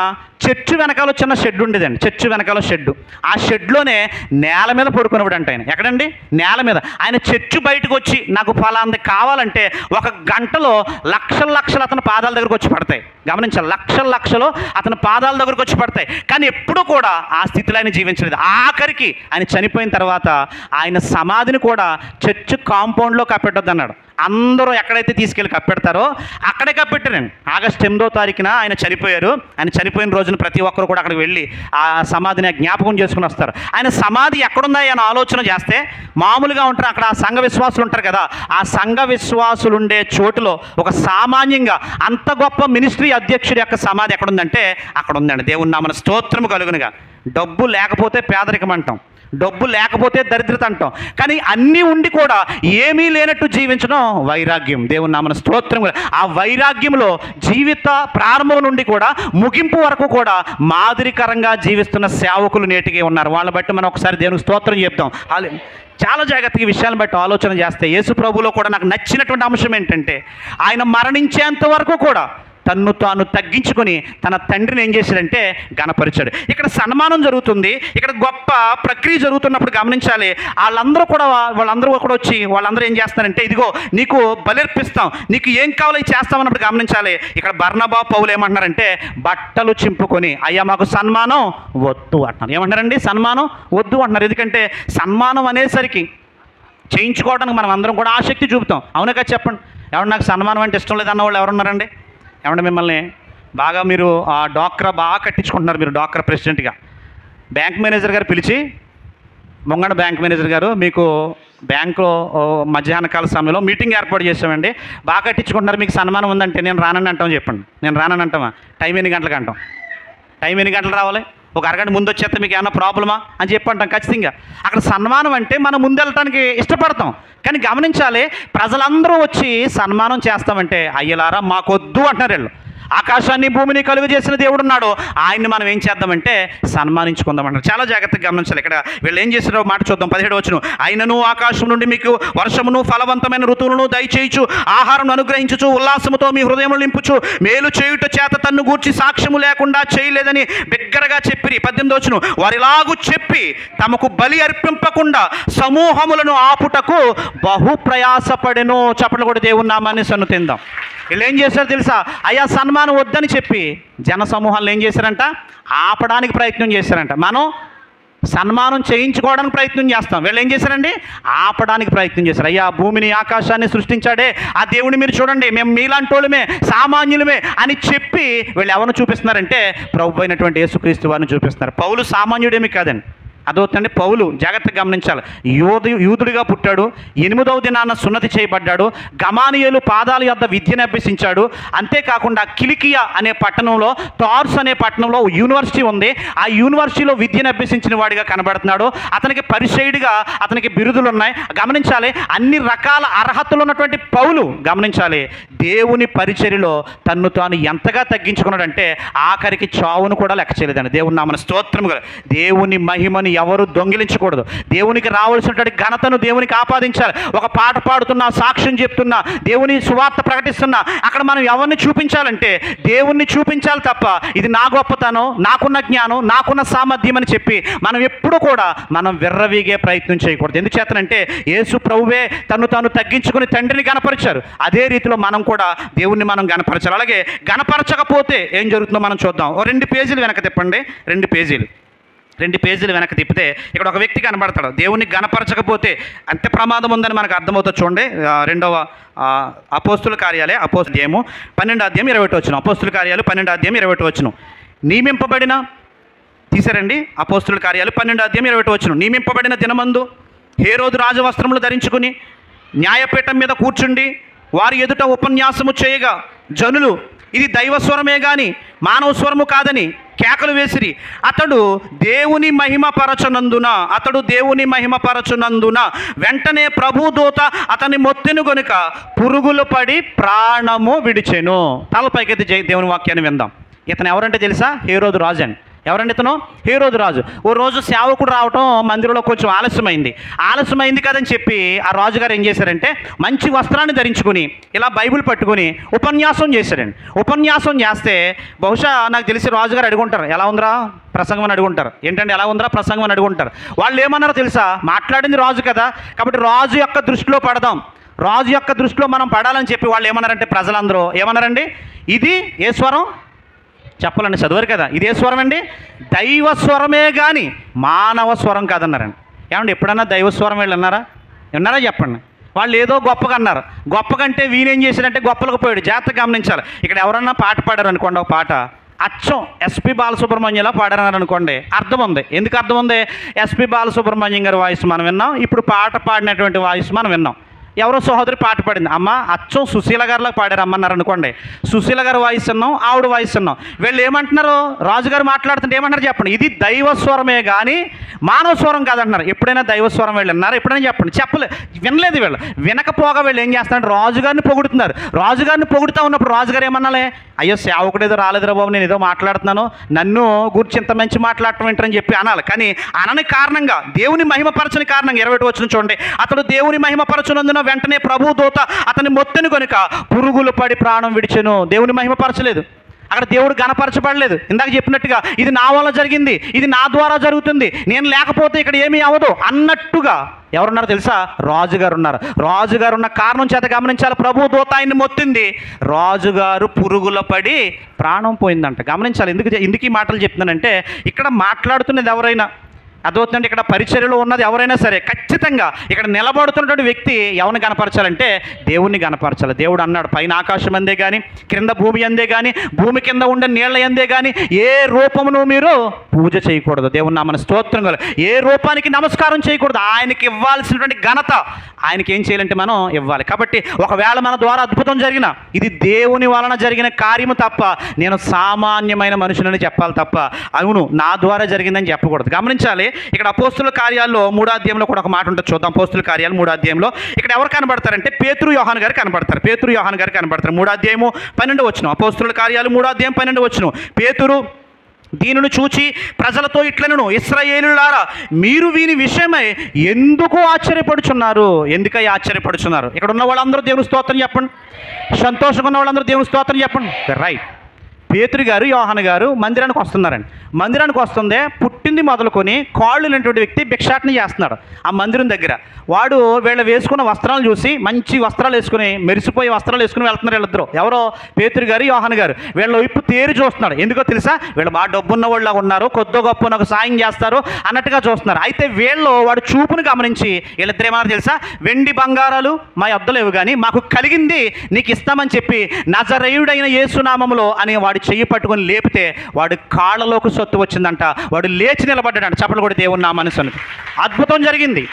చర్చు వెనకాల చిన్న షెడ్ ఉండేదండి, చర్చు వెనకాల షెడ్డు. ఆ షెడ్లోనే నేల మీద పడుకునేవాడు అంట ఆయన. ఎక్కడండి? నేల మీద. ఆయన చర్చు బయటకు వచ్చి నాకు ఫలాంది కావాలంటే 1 గంటలో లక్షలు అతని పాదాల దగ్గరకు వచ్చి పడతాయి. గమనించాలి, లక్షలు అతని పాదాల దగ్గరకు వచ్చి పడతాయి. కానీ ఎప్పుడూ కూడా ఆ స్థితిలో ఆయన జీవించలేదు. ఆఖరికి ఆయన చనిపోయిన తర్వాత ఆయన సమాధిని కూడా చర్చ్ కాంపౌండ్లో కప్పెట్టొద్దు అన్నాడు. అందరూ ఎక్కడైతే తీసుకెళ్ళి కప్పెడతారో అక్కడే కప్పెట్టారండి. ఆగస్టు 8వ తారీఖున ఆయన చనిపోయారు. ఆయన చనిపోయిన రోజున ప్రతి ఒక్కరు కూడా అక్కడికి వెళ్ళి ఆ సమాధిని జ్ఞాపకం చేసుకుని వస్తారు. ఆయన సమాధి ఎక్కడుందా అని ఆలోచన చేస్తే మామూలుగా ఉంటారు అక్కడ ఆ సంఘ విశ్వాసులు ఉంటారు కదా, ఆ సంఘ విశ్వాసులు ఉండే చోటులో ఒక సామాన్యంగా అంత గొప్ప మినిస్ట్రీ అధ్యక్షుడి యొక్క సమాధి ఎక్కడుందంటే అక్కడ ఉందండి. దేవుని నామన స్తోత్రము కలుగునుగా. డబ్బు లేకపోతే పేదరికం అంటాం, డబ్బు లేకపోతే దరిద్రత అంటాం, కానీ అన్నీ ఉండి కూడా ఏమీ లేనట్టు జీవించడం వైరాగ్యం. దేవుని నామన స్తోత్రం. ఆ వైరాగ్యంలో జీవిత ప్రారంభం నుండి కూడా ముగింపు వరకు కూడా మాదిరికరంగా జీవిస్తున్న సేవకులు నేటికి ఉన్నారు. వాళ్ళని బట్టి మనం ఒకసారి దేవునికి స్తోత్రం చెప్తాం. చాలా జాగ్రత్తగా విషయాలను బట్టి ఆలోచన చేస్తే యేసు ప్రభువులో కూడా నాకు నచ్చినటువంటి అంశం ఏంటంటే ఆయన మరణించేంత వరకు కూడా తన్ను తాను తగ్గించుకొని తన తండ్రిని ఏం చేశాడంటే గణపరిచాడు. ఇక్కడ సన్మానం జరుగుతుంది, ఇక్కడ గొప్ప ప్రక్రియ జరుగుతున్నప్పుడు గమనించాలి. వాళ్ళందరూ కూడా వచ్చి వాళ్ళందరూ ఏం చేస్తారంటే ఇదిగో నీకు బలిర్పిస్తాం, నీకు ఏం కావాలో చేస్తామన్నప్పుడు గమనించాలి. ఇక్కడ బర్నబా పౌలు ఏమంటున్నారంటే బట్టలు చింపుకొని అయ్యా మాకు సన్మానం వద్దు అంటున్నారు. ఏమంటారండి? సన్మానం వద్దు అంటున్నారు. ఎందుకంటే సన్మానం అనేసరికి చేయించుకోవడానికి మనం అందరం కూడా ఆసక్తి చూపుతాం. అవునా కదా చెప్పండి. ఎవరు నాకు సన్మానం అంటే ఇష్టం లేదన్న వాళ్ళు ఎవరున్నారండి? ఏమంటే మిమ్మల్ని బాగా మీరు ఆ డాక్రా బాగా కట్టించుకుంటున్నారు. మీరు డాక్రా ప్రెసిడెంట్గా బ్యాంక్ మేనేజర్ గారు పిలిచి ముంగడ బ్యాంక్ మేనేజర్ గారు మీకు బ్యాంకులో మధ్యాహ్న కాల సమయంలో మీటింగ్ ఏర్పాటు చేసామండి, బాగా కట్టించుకుంటున్నారు, మీకు సన్మానం ఉందంటే నేను రానని అంటాం. చెప్పండి, నేను రానని అంటామా? టైం ఎన్ని గంటలకు అంటాం? టైం ఎన్ని గంటలు రావాలి? ఒక అరగంట ముందు వచ్చేస్తే మీకు ఏమైనా ప్రాబ్లమా అని చెప్పి అంటాం ఖచ్చితంగా. అక్కడ సన్మానం అంటే మనం ముందు వెళ్ళటానికి ఇష్టపడతాం. కానీ గమనించాలి, ప్రజలందరూ వచ్చి సన్మానం చేస్తామంటే అయ్యలారా మాకొద్దు అంటున్నారు వీళ్ళు. ఆకాశాన్ని భూమిని కలుగు చేసిన దేవుడు ఉన్నాడు, ఆయన్ని మనం ఏం చేద్దామంటే సన్మానించుకుందామంటారు. చాలా జాగ్రత్తగా గమనించాలి. ఇక్కడ వీళ్ళు ఏం చేశారో మాట చూద్దాం. 17వ వచనం. ఆయనను ఆకాశం నుండి మీకు వర్షమును ఫలవంతమైన ఋతువులను దయచేయచ్చు, ఆహారం అనుగ్రహించుచు ఉల్లాసముతో మీ హృదయములు నింపుచు మేలు చేయుట చేత తన్ను గూర్చి సాక్ష్యము లేకుండా చేయలేదని బిగ్గరగా చెప్పిరి. 18వ వచనం. వారిలాగు చెప్పి తమకు బలి అర్పింపకుండా సమూహములను ఆపుటకు బహు ప్రయాసపడెను. చప్పట్లు కూడా దేవుని నామాన్ని సన్నుతిందాం. వీళ్ళు ఏం చేశారు తెలుసా? అయ్యా సన్మానం వద్దని చెప్పి జన సమూహాలను ఏం చేశారంట? ఆపడానికి ప్రయత్నం చేశారంట. మనం సన్మానం చేయించుకోవడానికి ప్రయత్నం చేస్తాం, వీళ్ళు ఏం చేశారండి? ఆపడానికి ప్రయత్నం చేశారు. అయ్యా భూమిని ఆకాశాన్ని సృష్టించాడే ఆ దేవుని మీరు చూడండి, మేము మీలాంటి వాళ్ళమే, సామాన్యులమే అని చెప్పి వీళ్ళు ఎవరిని చూపిస్తున్నారంటే ప్రభు అయినటువంటి యేసుక్రీస్తు వారిని చూపిస్తున్నారు. పౌలు సామాన్యుడేమి కాదండి. అదవుతండి పౌలు జాగ్రత్తగా గమనించాలి. యూదుడిగా పుట్టాడు, 8వ దినాన సున్నతి చేయబడ్డాడు, గమానియేలు పాదాల యొద్ద విద్యను అభ్యసించాడు. అంతేకాకుండా కిలికియా అనే పట్టణంలో, టార్స్ అనే పట్టణంలో యూనివర్సిటీ ఉంది, ఆ యూనివర్సిటీలో విద్యను అభ్యసించిన వాడిగా కనబడుతున్నాడు. అతనికి పరిచయుడిగా అతనికి బిరుదులు ఉన్నాయి. గమనించాలి, అన్ని రకాల అర్హతలు ఉన్నటువంటి పౌలు గమనించాలి దేవుని పరిచర్యలో తన్ను తాను ఎంతగా తగ్గించుకున్నాడంటే ఆఖరికి చావును కూడా లెక్క చేయలేదండి. దేవుని నామన స్తోత్రం. దేవుని మహిమని ఎవరు దొంగిలించకూడదు. దేవునికి రావాల్సినటువంటి ఘనతను దేవునికి ఆపాదించాలి. ఒక పాట పాడుతున్నా, సాక్ష్యం చెప్తున్నా, దేవుని సువార్త ప్రకటిస్తున్నా అక్కడ మనం ఎవరిని చూపించాలంటే దేవుణ్ణి చూపించాలి తప్ప ఇది నా గొప్పతనం, నాకున్న జ్ఞానం, నాకున్న సామర్థ్యం అని చెప్పి మనం ఎప్పుడు కూడా మనం విర్రవీగే ప్రయత్నం చేయకూడదు. ఎందుచేతనంటే యేసు ప్రభువే తను తాను తగ్గించుకుని తండ్రిని గణపరిచారు. అదే రీతిలో మనం కూడా దేవుణ్ణి మనం గణపరచాలి. అలాగే గణపరచకపోతే ఏం జరుగుతుందో మనం చూద్దాం. 2 పేజీలు వెనక తిప్పండి. 2 పేజీలు వెనక తిప్పితే ఇక్కడ ఒక వ్యక్తి కనబడతాడు. దేవుని గణపరచకపోతే అంత ప్రమాదం ఉందని మనకు అర్థమవుతుంది. చూడండి 2వ అపోస్తుల కార్యాలే అపోస్తలము 12వ అధ్యాయం 21వ వచనం. అపోస్తుల కార్యాలు 12వ అధ్యాయం 21వ వచనం. నియమింపబడిన తీసారండి అపోస్తుల కార్యాలు 12వ అధ్యాయం 21వ వచనం. నియమింపబడిన దినమందు హేరోదు రాజవస్త్రములు ధరించుకుని న్యాయపీఠం మీద కూర్చుండి వారి ఎదుట ఉపన్యాసము చేయగా జనులు ఇది దైవస్వరమే గాని మానవ స్వరము కాదని కేకలు వేసిరి. అతడు దేవుని మహిమపరచునందున వెంటనే ప్రభుదూత అతని మొత్తెను గనుక పురుగులు పడి ప్రాణము విడిచెను. తలపైకైతే దేవుని వాక్యాన్ని విందాం. ఇతను ఎవరంటే తెలుసా? హేరోదు రాజు అని. ఎవరండి ఇతను? హేరోదు రాజు. ఓ రోజు సేవకుడు రావటం మందిరంలో కొంచెం ఆలస్యమైంది కదని చెప్పి ఆ రాజుగారు ఏం చేశారంటే మంచి వస్త్రాన్ని ధరించుకుని ఇలా బైబిల్ పట్టుకుని ఉపన్యాసం చేశారండి. ఉపన్యాసం చేస్తే బహుశా నాకు తెలిసి రాజుగారు అడుగుంటారు, ఎలా ఉందిరా ప్రసంగం అని అడుగుంటారు. ఏంటంటే ఎలా ఉందిరా ప్రసంగం అని అడుగుంటారు. వాళ్ళు ఏమన్నారో తెలుసా? మాట్లాడింది రాజు కదా, కాబట్టి రాజు యొక్క దృష్టిలో పడదాం, రాజు యొక్క దృష్టిలో మనం పడాలని చెప్పి వాళ్ళు ఏమన్నారంటే ప్రజలందరూ ఏమన్నారండి? ఇది ఏ స్వరం చెప్పాలండి, చదువురు కదా, ఇదే స్వరం అండి, దైవ స్వరమే కానీ మానవ స్వరం కాదన్నారండి. ఏమండి ఎప్పుడన్నా దైవ స్వరం వీళ్ళు విన్నారా చెప్పండి. వాళ్ళు ఏదో గొప్పగా అన్నారు. గొప్పగంటే వీనేం చేశాడంటే గొప్పలకు పోయాడు. జాగ్రత్తగా గమనించాలి. ఇక్కడ ఎవరన్నా పాట పాడారు అనుకోండి, ఒక పాట అచ్చం ఎస్పి బాలసుబ్రహ్మణ్యంలా పాడారన్నారు అనుకోండి, అర్థం ఉంది. ఎందుకు అర్థం ఉంది? ఎస్పి బాలసుబ్రహ్మణ్యం గారి వాయిస్ మనం విన్నాం, ఇప్పుడు పాట పాడినటువంటి వాయిస్ మనం విన్నాం. ఎవరో సహోదరి పాట పాడింది, అమ్మ అచ్చం సుశీల గారిలా పాడారు అమ్మన్నారు అనుకోండి. సుశీల గారి వాయిస్ విన్నాం, ఆవిడ వాయిస్ విన్నాం. వీళ్ళు ఏమంటున్నారు? రాజుగారు మాట్లాడుతుంటే ఏమంటారు చెప్పండి? ఇది దైవ స్వరమే కానీ మానవ స్వరం కాదంటున్నారు. ఎప్పుడైనా దైవ స్వరం వీళ్ళు విన్నారు? ఎప్పుడైనా చెప్పండి. వినలేదు. వీళ్ళు వినకపోగా వీళ్ళు ఏం చేస్తున్నారు? రాజుగారిని పొగుడుతున్నారు. రాజుగారిని పొగుడుతూ ఉన్నప్పుడు రాజుగారు ఏమన్నాలే, అయ్యో సేవకుడు ఏదో రాలేదురా బాబు, నేను ఏదో మాట్లాడుతున్నాను, నన్ను గురించి ఇంత మంచి మాట్లాడటం ఏంటని చెప్పి అనాలి. కానీ అనని కారణంగా, దేవుని మహిమపరచని కారణంగా 21 వచనం చూడండి. అతడు దేవుని మహిమపరచునందున వెంటనే ప్రభు దూత అతని మొత్తని కనుక పురుగులు పడి ప్రాణం విడిచెను. దేవుని మహిమపరచలేదు, అక్కడ దేవుడు గణపరచబడలేదు. ఇందాక చెప్పినట్టుగా ఇది నా వల్ల జరిగింది, ఇది నా ద్వారా జరుగుతుంది, నేను లేకపోతే ఇక్కడ ఏమీ అవ్వదు అన్నట్టుగా ఎవరున్నారు తెలుసా? రాజుగారు ఉన్నారు. రాజుగారు ఉన్న కారణం చేత గమనించాలి, ప్రభు దూత ఆయన్ని మొత్తింది, రాజుగారు పురుగుల పడి ప్రాణం పోయిందంట. గమనించాలి. ఎందుకు ఈ మాటలు చెప్తున్నానంటే, ఇక్కడ మాట్లాడుతున్నది ఎవరైనా అదవుతుందంటే, ఇక్కడ పరిచర్యలో ఉన్నది ఎవరైనా సరే ఖచ్చితంగా ఇక్కడ నిలబడుతున్నటువంటి వ్యక్తి ఎవరిని కనపరచాలంటే దేవుణ్ణి కనపరచాలి. దేవుడు అన్నాడు, పైన ఆకాశం అందే కానీ, క్రింద భూమి అందే కానీ, భూమి కింద ఉండే నీళ్ళ అందే కానీ ఏ రూపమును మీరు పూజ చేయకూడదు. దేవుని నామన స్తోత్రం కల ఏ రూపానికి నమస్కారం చేయకూడదు. ఆయనకి ఇవ్వాల్సినటువంటి ఘనత ఆయనకి ఏం చేయాలంటే మనం ఇవ్వాలి. కాబట్టి ఒకవేళ మన ద్వారా అద్భుతం జరిగిన, ఇది దేవుని వలన జరిగిన కార్యము తప్ప, నేను సామాన్యమైన మనుషులని చెప్పాలి తప్ప అవును నా ద్వారా జరిగిందని చెప్పకూడదు. గమనించాలి. ఇక్కడ అపోస్తుల కార్యాల్లో 3వ అధ్యాయంలో కూడా ఒక మాట ఉంటుంది, చూద్దాం. అపోస్తుల కార్యాలు 3వ అధ్యాయంలో ఇక్కడ ఎవరు కనబడతారంటే పేతురు యోహాను గారు కనబడతారు. 3వ అధ్యాయము 12వ వచనం. అపోస్తుల కార్యాలు 3వ అధ్యాయం 12వ వచనం. పేతురు దీనిని చూచి ప్రజలతో ఇట్లనెను, ఇశ్రాయేలులారా, మీరు వీని విషయమై ఎందుకు ఆశ్చర్యపడుచున్నారు? ఎందుకై ఆశ్చర్యపడుచున్నారు? ఇక్కడ ఉన్న వాళ్ళందరూ దేవుని స్తోత్రం చెప్పండి. సంతోషంగా ఉన్న వాళ్ళందరూ దేవుని స్తోత్రం చెప్పండి. రైట్. పేతురు గారు, యోహాను గారు మందిరానికి వస్తున్నారండి. మందిరానికి వస్తుందే పుట్టింది మొదలుకొని కాళ్ళు లేనటువంటి వ్యక్తి భిక్షాటన చేస్తున్నాడు ఆ మందిరం దగ్గర. వాడు వీళ్ళు వేసుకున్న వస్త్రాలు చూసి, మంచి వస్త్రాలు వేసుకుని, మెరిసిపోయే వస్త్రాలు వేసుకుని వెళ్తున్నారు వీళ్ళిద్దరు. ఎవరో? పేతురు గారు, యోహాను గారు. వీళ్ళ వైపు తేరి చూస్తున్నాడు. ఎందుకో తెలుసా? వీళ్ళు బాగా డబ్బున్న వాళ్ళగా ఉన్నారు, కొద్దో గొప్ప నాకు సాయం చేస్తారు అన్నట్టుగా చూస్తున్నారు. అయితే వాడు చూపును గమనించి వీళ్ళిద్దరు ఏమన్నా తెలుసా? వెండి బంగారాలు మా యొద్దలేవు కానీ మాకు కలిగింది నీకు ఇస్తామని చెప్పి నజరేయుడైన యేసునామములో అని వాడు చెయ్యి పట్టుకొని లేపితే వాడు కాళ్ళలోకి సొత్తు వచ్చిందంట. వాడు లేచి నిలబడ్డాడంట. చప్పట్లు కూడా దేవుని నామాన్ని సన్నిధి. అద్భుతం జరిగింది.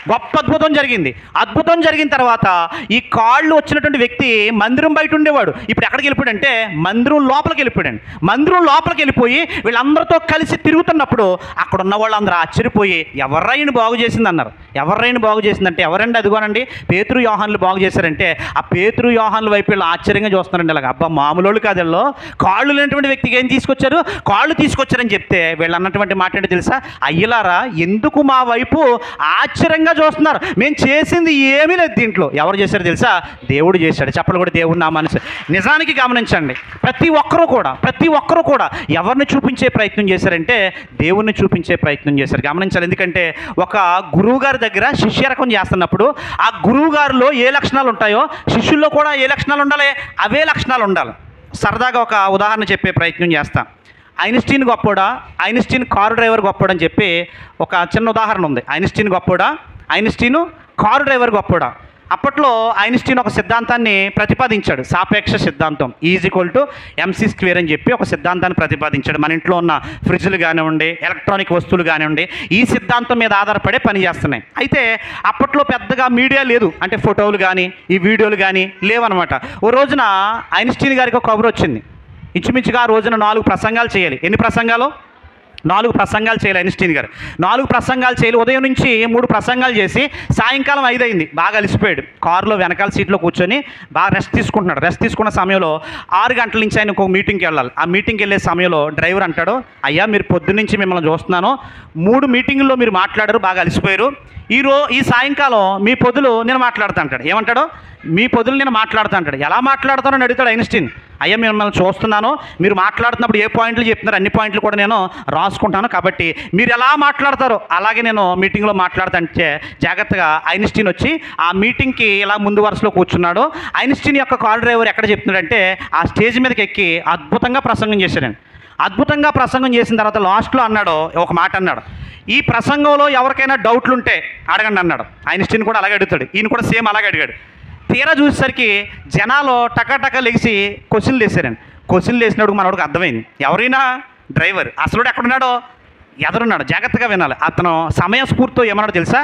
గొప్ప అద్భుతం జరిగింది. అద్భుతం జరిగిన తర్వాత ఈ కాళ్ళు వచ్చినటువంటి వ్యక్తి మందిరం బయట ఉండేవాడు. ఇప్పుడు ఎక్కడికి వెళ్ళిపోయాడంటే మందిరం లోపలికి వెళ్ళిపోయాడు. మందిరం లోపలికి వెళ్ళిపోయి వీళ్ళందరితో కలిసి తిరుగుతున్నప్పుడు అక్కడ ఉన్న వాళ్ళందరూ ఆశ్చర్యపోయి ఎవర్రైనా బాగు చేసింది అన్నారు. ఎవర్రైనా బాగు చేసిందంటే ఎవరండి? అదిగోనండి పేతురు యోహాన్లు బాగు చేశారంటే ఆ పేతురు యోహాన్ల వైపు వీళ్ళు ఆశ్చర్యంగా చూస్తున్నారండి. అలాగ అబ్బా మామూలు కాదు, వీళ్ళు కాళ్ళు లేనటువంటి వ్యక్తికి ఏం తీసుకొచ్చారు? కాళ్ళు తీసుకొచ్చారని చెప్తే వీళ్ళు అన్నటువంటి మాట ఏంటో తెలుసా? అయ్యలారా, ఎందుకు మా వైపు ఆశ్చర్యంగా చూస్తున్నారు? మేము చేసింది ఏమీ లేదు దీంట్లో. ఎవరు చేశారు తెలుసా? దేవుడు చేశాడు. చెప్పలు కూడా దేవుడు నా మనసు. నిజానికి గమనించండి, ప్రతి ఒక్కరూ కూడా ఎవరిని చూపించే ప్రయత్నం చేశారంటే దేవుణ్ణి చూపించే ప్రయత్నం చేశారు. గమనించాలి. ఎందుకంటే ఒక గురువు గారి దగ్గర శిష్యరకం చేస్తున్నప్పుడు ఆ గురువు గారిలో ఏ లక్షణాలు ఉంటాయో శిష్యుల్లో కూడా ఏ లక్షణాలు ఉండాలి? అవే లక్షణాలు ఉండాలి. సరదాగా ఒక ఉదాహరణ చెప్పే ప్రయత్నం చేస్తాం. ఐన్స్టీన్ గొప్పోడా, ఐన్స్టీన్ కారు డ్రైవర్ గొప్పోడని చెప్పి ఒక చిన్న ఉదాహరణ ఉంది. ఐన్స్టీన్ గొప్పోడా, ఐన్స్టీన్ కారు డ్రైవర్ గొప్పోడా? అప్పట్లో ఐన్స్టీన్ ఒక సిద్ధాంతాన్ని ప్రతిపాదించాడు, సాపేక్ష సిద్ధాంతం. E=mc² అని చెప్పి ఒక సిద్ధాంతాన్ని ప్రతిపాదించాడు. మన ఇంట్లో ఉన్న ఫ్రిడ్జ్లు కానివ్వండి, ఎలక్ట్రానిక్ వస్తువులు కానివ్వండి, ఈ సిద్ధాంతం మీద ఆధారపడే పనిచేస్తున్నాయి. అయితే అప్పట్లో పెద్దగా మీడియా లేదు, అంటే ఫోటోలు కానీ ఈ వీడియోలు కానీ లేవన్నమాట. ఓ రోజున ఐన్స్టీన్ గారికి ఒక కబురు వచ్చింది. ఇంచుమించుగా ఆ రోజున 4 ప్రసంగాలు చేయాలి. ఎన్ని ప్రసంగాలు? 4 ప్రసంగాలు చేయాలి ఐన్స్టీన్ గారు. 4 ప్రసంగాలు చేయాలి. ఉదయం నుంచి 3 ప్రసంగాలు చేసి సాయంకాలం 5 అయింది. బాగా అలిసిపోయాడు. కారులో వెనకాల సీట్లో కూర్చొని బాగా రెస్ట్ తీసుకుంటున్నాడు. రెస్ట్ తీసుకున్న సమయంలో 6 గంటల నుంచి ఆయన ఇంకొక మీటింగ్కి వెళ్ళాలి. ఆ మీటింగ్కి వెళ్ళే సమయంలో డ్రైవర్ అంటాడు, అయ్యా మీరు పొద్దున్నుంచి మిమ్మల్ని చూస్తున్నాను, 3 మీటింగుల్లో మీరు మాట్లాడారు, బాగా అలిసిపోయారు. ఈ సాయంకాలం మీ పొదులు నేను మాట్లాడుతూ అంటాడు. ఏమంటాడు? మీ పొదులు నేను మాట్లాడుతూ అంటాడు. ఎలా మాట్లాడతానని అడుగుతాడు ఐన్స్టీన్. అయ్యా మిమ్మల్ని చూస్తున్నాను, మీరు మాట్లాడుతున్నప్పుడు ఏ పాయింట్లు చెప్తున్నారు అన్ని పాయింట్లు కూడా నేను రాసుకుంటాను, కాబట్టి మీరు ఎలా మాట్లాడతారో అలాగే నేను మీటింగ్లో మాట్లాడతానంటే జాగ్రత్తగా ఐన్స్టీన్ వచ్చి ఆ మీటింగ్కి ఇలా ముందు వరుసలో కూర్చున్నాడు. ఐన్స్టీన్ యొక్క కార్ డ్రైవర్ ఎక్కడ చెప్తున్నాడంటే ఆ స్టేజ్ మీదకి ఎక్కి అద్భుతంగా ప్రసంగం చేశాడండి. అద్భుతంగా ప్రసంగం చేసిన తర్వాత లాస్ట్లో అన్నాడు, ఒక మాట అన్నాడు, ఈ ప్రసంగంలో ఎవరికైనా డౌట్లు ఉంటే అడగండి అన్నాడు. ఐన్స్టీన్ కూడా అలాగే అడుగుతాడు, ఈయన కూడా సేమ్ అలాగే అడిగాడు. తీరా చూసేసరికి జనాలు టకా లెగిసి క్వశ్చన్లు వేసారండి. క్వశ్చన్లు వేసినప్పుడు మనోడికి అర్థమైంది, ఎవరైనా డ్రైవర్ అసలు ఎక్కడున్నాడో ఎదురున్నాడు, జాగ్రత్తగా వినాలి. అతను సమయస్ఫూర్తితో ఏమన్నాడు తెలుసా?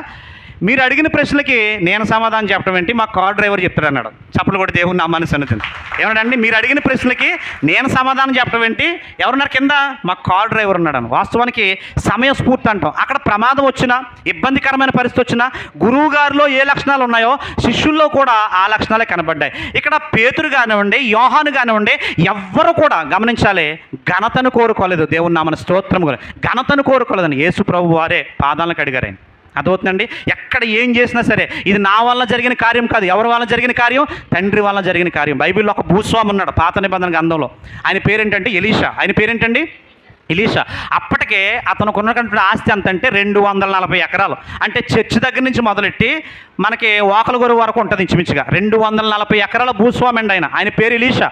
మీరు అడిగిన ప్రశ్నలకి నేను సమాధానం చెప్పడం ఏంటి, మా కార్ డ్రైవర్ చెప్తాడు అన్నాడు. చప్పలు కూడా దేవుని నామాన్ని సన్నిధింది. ఏమన్నాడండి? మీరు అడిగిన ప్రశ్నలకి నేను సమాధానం చెప్పడం ఏంటి, ఎవరున్నారు కింద? మా కార్ డ్రైవర్ ఉన్నాడు. వాస్తవానికి సమయస్ఫూర్తి అంటాం. అక్కడ ప్రమాదం వచ్చినా, ఇబ్బందికరమైన పరిస్థితి వచ్చినా, గురువు గారిలో ఏ లక్షణాలు ఉన్నాయో శిష్యుల్లో కూడా ఆ లక్షణాలే కనబడ్డాయి. ఇక్కడ పేతురు కానివ్వండి, యోహాను కానివ్వండి, ఎవ్వరు కూడా గమనించాలి, ఘనతను కోరుకోలేదు. దేవుని నామన స్తోత్రం, ఘనతను కోరుకోలేదని యేసు ప్రభు వారే పాదాలను కడిగారు. అదవుతుందండి. ఎక్కడ ఏం చేసినా సరే ఇది నా వల్ల జరిగిన కార్యం కాదు. ఎవరి వల్ల జరిగిన కార్యం? తండ్రి వల్ల జరిగిన కార్యం. బైబిల్లో ఒక భూస్వామి ఉన్నాడు పాత నిబంధన గ్రంథంలో. ఆయన పేరేంటంటే ఎలీషా. ఆయన పేరేంటండి? ఎలీషా. అప్పటికే అతనికి ఉన్నటువంటి ఆస్తి ఎంతంటే 240 ఎకరాలు. అంటే చర్చి దగ్గర నుంచి మొదలెట్టి మనకి ఓకలగొరు వరకు ఉంటుంది ఇంచుమించుగా 240 ఎకరాల భూస్వామి అండి ఆయన. ఆయన పేరు ఎలీషా.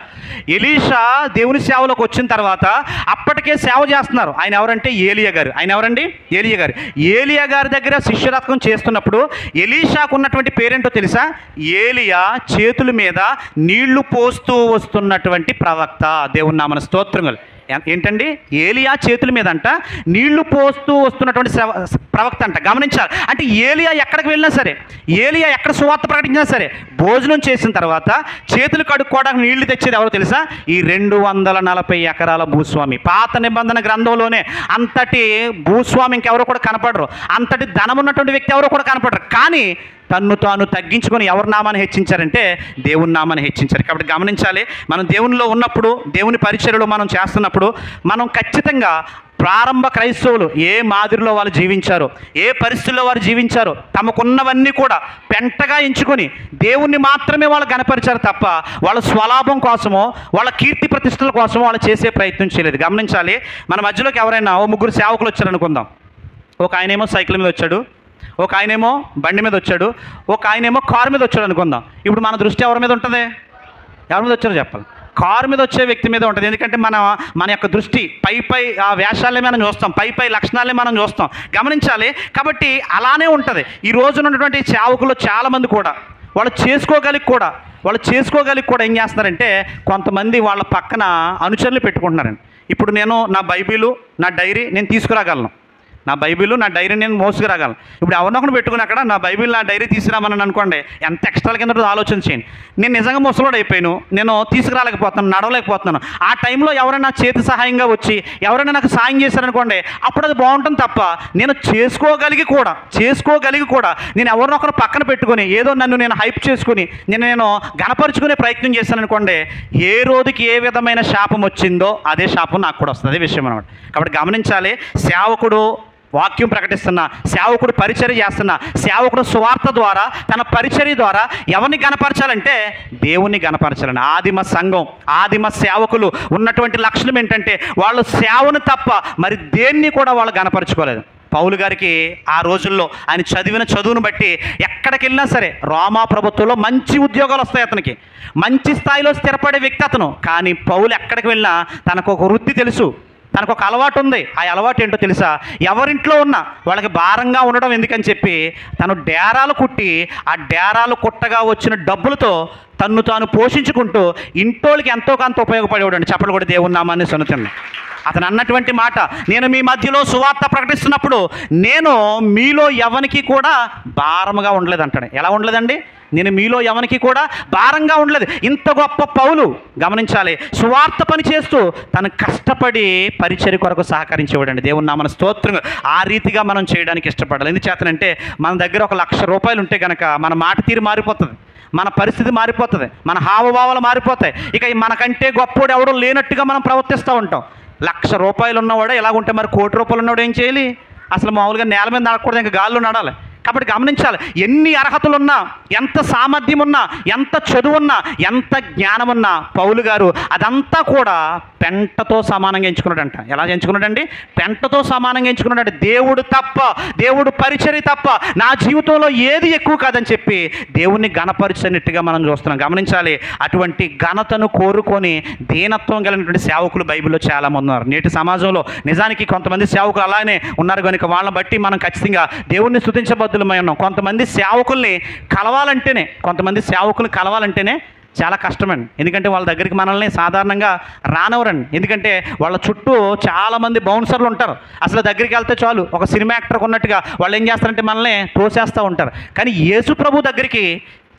ఎలీషా దేవుని సేవలోకి వచ్చిన తర్వాత అప్పటికే సేవ చేస్తున్నారు. ఆయన ఎవరంటే ఏలియా గారు. ఆయన ఎవరండి? ఏలియా గారు. ఏలియా గారి దగ్గర శిష్యరత్నం చేస్తున్నప్పుడు ఎలీషాకు ఉన్నటువంటి పేరేంటో తెలుసా? ఏలియా చేతుల మీద నీళ్లు పోస్తూ వస్తున్నటువంటి ప్రవక్త. దేవుని నామన స్తోత్రములు. ఏంటండి? ఏలియా చేతుల మీద అంట నీళ్లు పోస్తూ వస్తున్నటువంటి ప్రవక్త అంట. గమనించాలి. అంటే ఏలియా ఎక్కడికి వెళ్ళినా సరే, ఏలియా ఎక్కడ సువార్త ప్రకటించినా సరే, భోజనం చేసిన తర్వాత చేతులు కడుక్కోవడానికి నీళ్లు తెచ్చేది ఎవరో తెలుసా? ఈ 240 ఎకరాల భూస్వామి. పాత నిబంధన గ్రంథంలోనే అంతటి భూస్వామి ఇంకెవరో కూడా కనపడరు, అంతటి ధనం ఉన్నటువంటి వ్యక్తి ఎవరో కూడా కనపడరు. కానీ తన్ను తాను తగ్గించుకొని ఎవరి నామాన్ని హెచ్చించారంటే దేవుని నామాన్ని హెచ్చించారు. కాబట్టి గమనించాలి, మనం దేవునిలో ఉన్నప్పుడు, దేవుని పరిచర్యలో మనం చేస్తున్నప్పుడు మనం ఖచ్చితంగా ప్రారంభ క్రైస్తవులు ఏ మాదిరిలో వాళ్ళు జీవించారో, ఏ పరిస్థితుల్లో వారు జీవించారో, తమకున్నవన్నీ కూడా పెంటగా ఎంచుకొని దేవుణ్ణి మాత్రమే వాళ్ళు గణపరిచారు తప్ప వాళ్ళ స్వలాభం కోసమో, వాళ్ళ కీర్తి ప్రతిష్టల కోసమో వాళ్ళు చేసే ప్రయత్నం చేయలేదు. గమనించాలి. మన మధ్యలోకి ఎవరైనా 3 సేవకులు వచ్చారనుకుందాం. ఒక ఆయనేమో సైకిల్ మీద వచ్చాడు, ఒక ఆయనేమో బండి మీద వచ్చాడు, ఒక ఆయనేమో కారు మీద వచ్చాడు అనుకుందాం. ఇప్పుడు మన దృష్టి ఎవరి మీద ఉంటుంది? ఎవరి మీద వచ్చారో చెప్పాలి. కారు మీద వచ్చే వ్యక్తి మీద ఉంటుంది. ఎందుకంటే మన యొక్క దృష్టి పై ఆ వేషాలే మనం చూస్తాం, పై లక్షణాలే మనం చూస్తాం. గమనించాలి. కాబట్టి అలానే ఉంటుంది. ఈ రోజున ఉన్నటువంటి సేవకులు చాలామంది కూడా వాళ్ళు చేసుకోగలిగి కూడా ఏం చేస్తున్నారంటే కొంతమంది వాళ్ళ పక్కన అనుచరులు పెట్టుకుంటున్నారండి. ఇప్పుడు నేను నా బైబిలు, నా డైరీ నేను తీసుకురాగలను, నా బైబిల్, నా డైరీ నేను మోసుకురాగలను. ఇప్పుడు ఎవరినొకరు పెట్టుకుని అక్కడ నా బైబిల్, నా డైరీ తీసుకురామని అనుకోండి, ఎంత ఎక్స్ట్రాల కింద ఆలోచన చేయండి. నేను నిజంగా ముసలోడు అయిపోయాను, నేను తీసుకురాలేకపోతున్నాను, నడవలేకపోతున్నాను. ఆ టైంలో ఎవరైనా చేతి సహాయంగా వచ్చి ఎవరైనా నాకు సాయం చేశారనుకోండి, అప్పుడు అది బాగుంటుంది తప్ప నేను చేసుకోగలిగి కూడా నేను ఎవరినొకరు పక్కన పెట్టుకొని ఏదో నన్ను నేను హైప్ చేసుకుని నేను గణపరుచుకునే ప్రయత్నం చేశాను అనుకోండి, ఏ రోజుకి ఏ విధమైన శాపం వచ్చిందో అదే శాపం నాకు కూడా వస్తుంది. అదే విషయం అన్నమాట. కాబట్టి గమనించాలి. సేవకుడు వాక్యం ప్రకటిస్తున్నా, సేవకుడు పరిచర్య చేస్తున్నా, సేవకుడు సువార్త ద్వారా తన పరిచర్య ద్వారా ఎవరిని గణపరచాలంటే దేవుణ్ణి గణపరచాలని. ఆదిమ సంఘం, ఆదిమ సేవకులు ఉన్నటువంటి లక్షణం ఏంటంటే వాళ్ళు సేవను తప్ప మరి దేన్ని కూడా వాళ్ళు గణపరచుకోలేదు. పౌలు గారికి ఆ రోజుల్లో ఆయన చదివిన చదువును బట్టి ఎక్కడికి వెళ్ళినా సరే రోమా ప్రభుత్వంలో మంచి ఉద్యోగాలు వస్తాయి, అతనికి మంచి స్థాయిలో స్థిరపడే వ్యక్తి అతను. కానీ పౌలు ఎక్కడికి వెళ్ళినా తనకు ఒక వృత్తి తెలుసు, తనకు ఒక అలవాటు ఉంది. ఆ అలవాటు ఏంటో తెలుసా? ఎవరింట్లో ఉన్నా వాళ్ళకి భారంగా ఉండడం ఎందుకని చెప్పి తను డేరాలు కుట్టి ఆ డేరాలు కుట్టగా వచ్చిన డబ్బులతో తన్ను తాను పోషించుకుంటూ ఇంటోళ్ళకి ఎంతో కొంత ఉపయోగపడేవాడు అండి. చెప్పలు కూడా దేవుని నామాన్ని సొంతండి. అతను అన్నటువంటి మాట, నేను మీ మధ్యలో సువార్త ప్రకటిస్తున్నప్పుడు నేను మీలో ఎవరికి కూడా భారముగా ఉండలేదు అంటాడు. ఎలా ఉండలేదండి? నేను మీలో ఎవరికి కూడా భారంగా ఉండలేదు. ఇంత గొప్ప పౌలు గమనించాలి, సువార్త పని చేస్తూ తను కష్టపడి పరిచర్య కొరకు సహకరించేవాడండి. దేవుని నామన స్తోత్రం. ఆ రీతిగా మనం చేయడానికి ఇష్టపడాలి. ఎందుచేతనంటే మన దగ్గర ₹1,00,000 ఉంటే కనుక మన మాట తీరు మారిపోతుంది, మన పరిస్థితి మారిపోతుంది, మన హావభావాలు మారిపోతాయి. ఇక మనకంటే గొప్పోడు ఎవడో లేనట్టుగా మనం ప్రవర్తిస్తూ ఉంటాం. ₹1,00,000 ఉన్నవాడు ఎలాగుంటే మరి ₹1,00,00,000 ఉన్నవాడు ఏం చేయాలి? అసలు మామూలుగా నేల మీద నడకూడదు, ఇంకా గాల్లో నడాలి. కాబట్టి గమనించాలి, ఎన్ని అర్హతలున్నా, ఎంత సామర్థ్యం ఉన్నా, ఎంత చదువున్నా, ఎంత జ్ఞానం ఉన్నా పౌలు గారు అదంతా కూడా పెంటతో సమానంగా ఎంచుకున్నాడంట. ఎలా ఎంచుకున్నాడండి? పెంటతో సమానంగా ఎంచుకున్నాడంటే దేవుడు తప్ప, దేవుడు పరిచర్య తప్ప నా జీవితంలో ఏది ఎక్కువ కాదని చెప్పి దేవుణ్ణి ఘనపరిచినట్టుగా మనం చూస్తున్నాం. గమనించాలి, అటువంటి ఘనతను కోరుకొని దీనత్వం కలిగినటువంటి సేవకులు బైబిల్లో చాలామంది ఉన్నారు. నేటి సమాజంలో నిజానికి కొంతమంది సేవకులు అలానే ఉన్నారు కనుక వాళ్ళని బట్టి మనం ఖచ్చితంగా దేవుణ్ణి స్తుతించబద్దులమై ఉన్నాం. కొంతమంది సేవకుల్ని కలవాలంటేనే చాలా కష్టమండి. ఎందుకంటే వాళ్ళ దగ్గరికి మనల్ని సాధారణంగా రానవరండి. ఎందుకంటే వాళ్ళ చుట్టూ చాలామంది బౌన్సర్లు ఉంటారు. అసలు దగ్గరికి వెళ్తే చాలు ఒక సినిమా యాక్టర్కి ఉన్నట్టుగా వాళ్ళు ఏం చేస్తారంటే మనల్ని తోసేస్తూ ఉంటారు. కానీ యేసు ప్రభు దగ్గరికి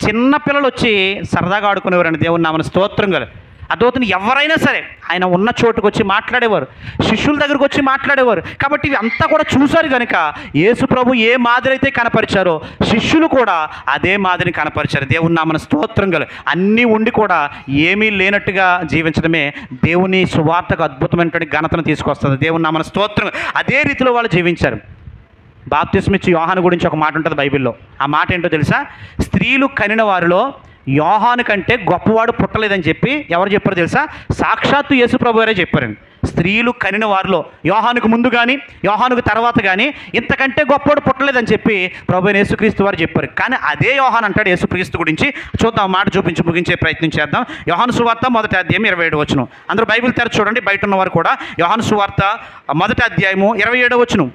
చిన్న పిల్లలు వచ్చి సరదాగా ఆడుకునేవారండి. దేవుని నామమున స్తోత్రం గల అదవుతుని ఎవరైనా సరే ఆయన ఉన్న చోటుకు వచ్చి మాట్లాడేవారు, శిష్యుల దగ్గరకు వచ్చి మాట్లాడేవారు. కాబట్టి ఇవి అంతా కూడా చూశారు కనుక యేసు ప్రభు ఏ మాదిరి అయితే కనపరిచారో శిష్యులు కూడా అదే మాదిరిని కనపరిచారు. దేవుని నామమున స్తోత్రం గల అన్నీ ఉండి కూడా ఏమీ లేనట్టుగా జీవించడమే దేవుని సువార్తకు అద్భుతమైనటువంటి ఘనతను తీసుకొస్తుంది. దేవుని నామమున స్తోత్రం. అదే రీతిలో వాళ్ళు జీవించారు. బాప్తిస్మిచ్చి యోహాను గురించి ఒక మాట ఉంటుంది బైబిల్లో. ఆ మాట ఏంటో తెలుసా? స్త్రీలు కనిన వారిలో యోహాను కంటే గొప్పవాడు పుట్టలేదని చెప్పి ఎవరు చెప్పారో తెలుసా? సాక్షాత్తు యేసు ప్రభు వారే చెప్పారండి. స్త్రీలు కనిన వారిలో యోహానుకు ముందు కానీ యోహానుకు తర్వాత కానీ ఇంతకంటే గొప్పవాడు పుట్టలేదని చెప్పి ప్రభు యేసుక్రీస్తు వారు చెప్పారు. కానీ అదే యోహాను అంటాడు యేసుక్రీస్తు గురించి. చూద్దాం, మాట చూపించి ముగించే ప్రయత్నం చేద్దాం. యోహాను సువార్త 1వ అధ్యాయం 27వ వచనం. అందరూ బైబిల్ తెరచి చూడండి, బయట ఉన్నవారు కూడా. యోహాను సువార్త 1వ అధ్యాయము 27వ వచనం.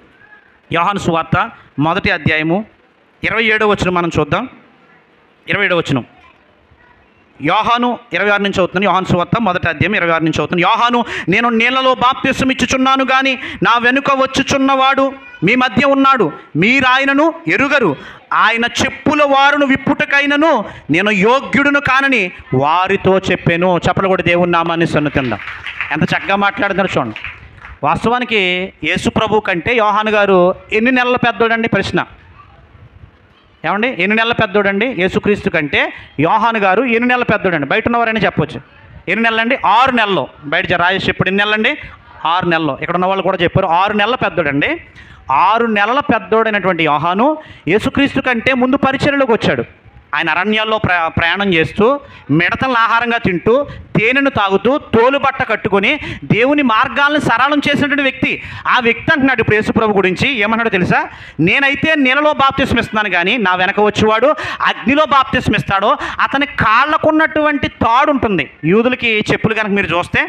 యోహాను సువార్త 1వ అధ్యాయము 27వ వచనం మనం చూద్దాం. 27వ వచనం యోహాను 26 నుంచి అవుతుంది. యోహాను సువార్త 1వ అధ్యాయం 26 నుంచి అవుతుంది. యోహాను, నేను నీళ్లలో బాప్తిసం ఇచ్చుచున్నాను కానీ నా వెనుక వచ్చుచున్నవాడు మీ మధ్య ఉన్నాడు, మీరాయనను ఎరుగరు. ఆయన చెప్పుల వారును విప్పుటకైనను నేను యోగ్యుడును కానని వారితో చెప్పాను. చెప్పలు కూడా దేవుని నామాన్ని సన్నుతిందాం. ఎంత చక్కగా మాట్లాడుతున్నారు చూడండి. వాస్తవానికి యేసు ప్రభు కంటే యోహాను గారు ఎన్ని నెలల పెద్దోడండి? ప్రశ్న ఏమండి, ఎన్ని నెలల పెద్దోడండి? యేసుక్రీస్తు కంటే యోహాను గారు ఎన్ని నెలల పెద్దోడండి? బయట ఉన్నవారైనా చెప్పొచ్చు. ఎన్ని నెలలండి? 6 నెలలు. బయట రాజేష్ ఇప్పుడు ఎన్ని నెలలండి? 6 నెలలు. ఇక్కడ ఉన్న వాళ్ళు కూడా చెప్పారు 6 నెలల పెద్దోడండి. 6 నెలల పెద్దోడైనటువంటి యోహాను యేసుక్రీస్తు కంటే ముందు పరిచర్యలోకి వచ్చాడు. ఆయన అరణ్యాల్లో ప్రయాణం చేస్తూ మిడతలను ఆహారంగా తింటూ తేనెను తాగుతూ తోలుబట్ట కట్టుకొని దేవుని మార్గాలను సరళం చేసినటువంటి వ్యక్తి. ఆ వ్యక్తి అంటున్నాడు ఇప్పుడు యేసుప్రభు గురించి. ఏమన్నాడో తెలుసా? నేనైతే నీళ్ళలో బాప్తిస్మం ఇస్తున్నాను కానీ నా వెనక వచ్చేవాడు అగ్నిలో బాప్తిస్మం ఇస్తాడో అతని కాళ్ళకున్నటువంటి తాడు ఉంటుంది. యూదులకి చెప్పులు కనుక మీరు చూస్తే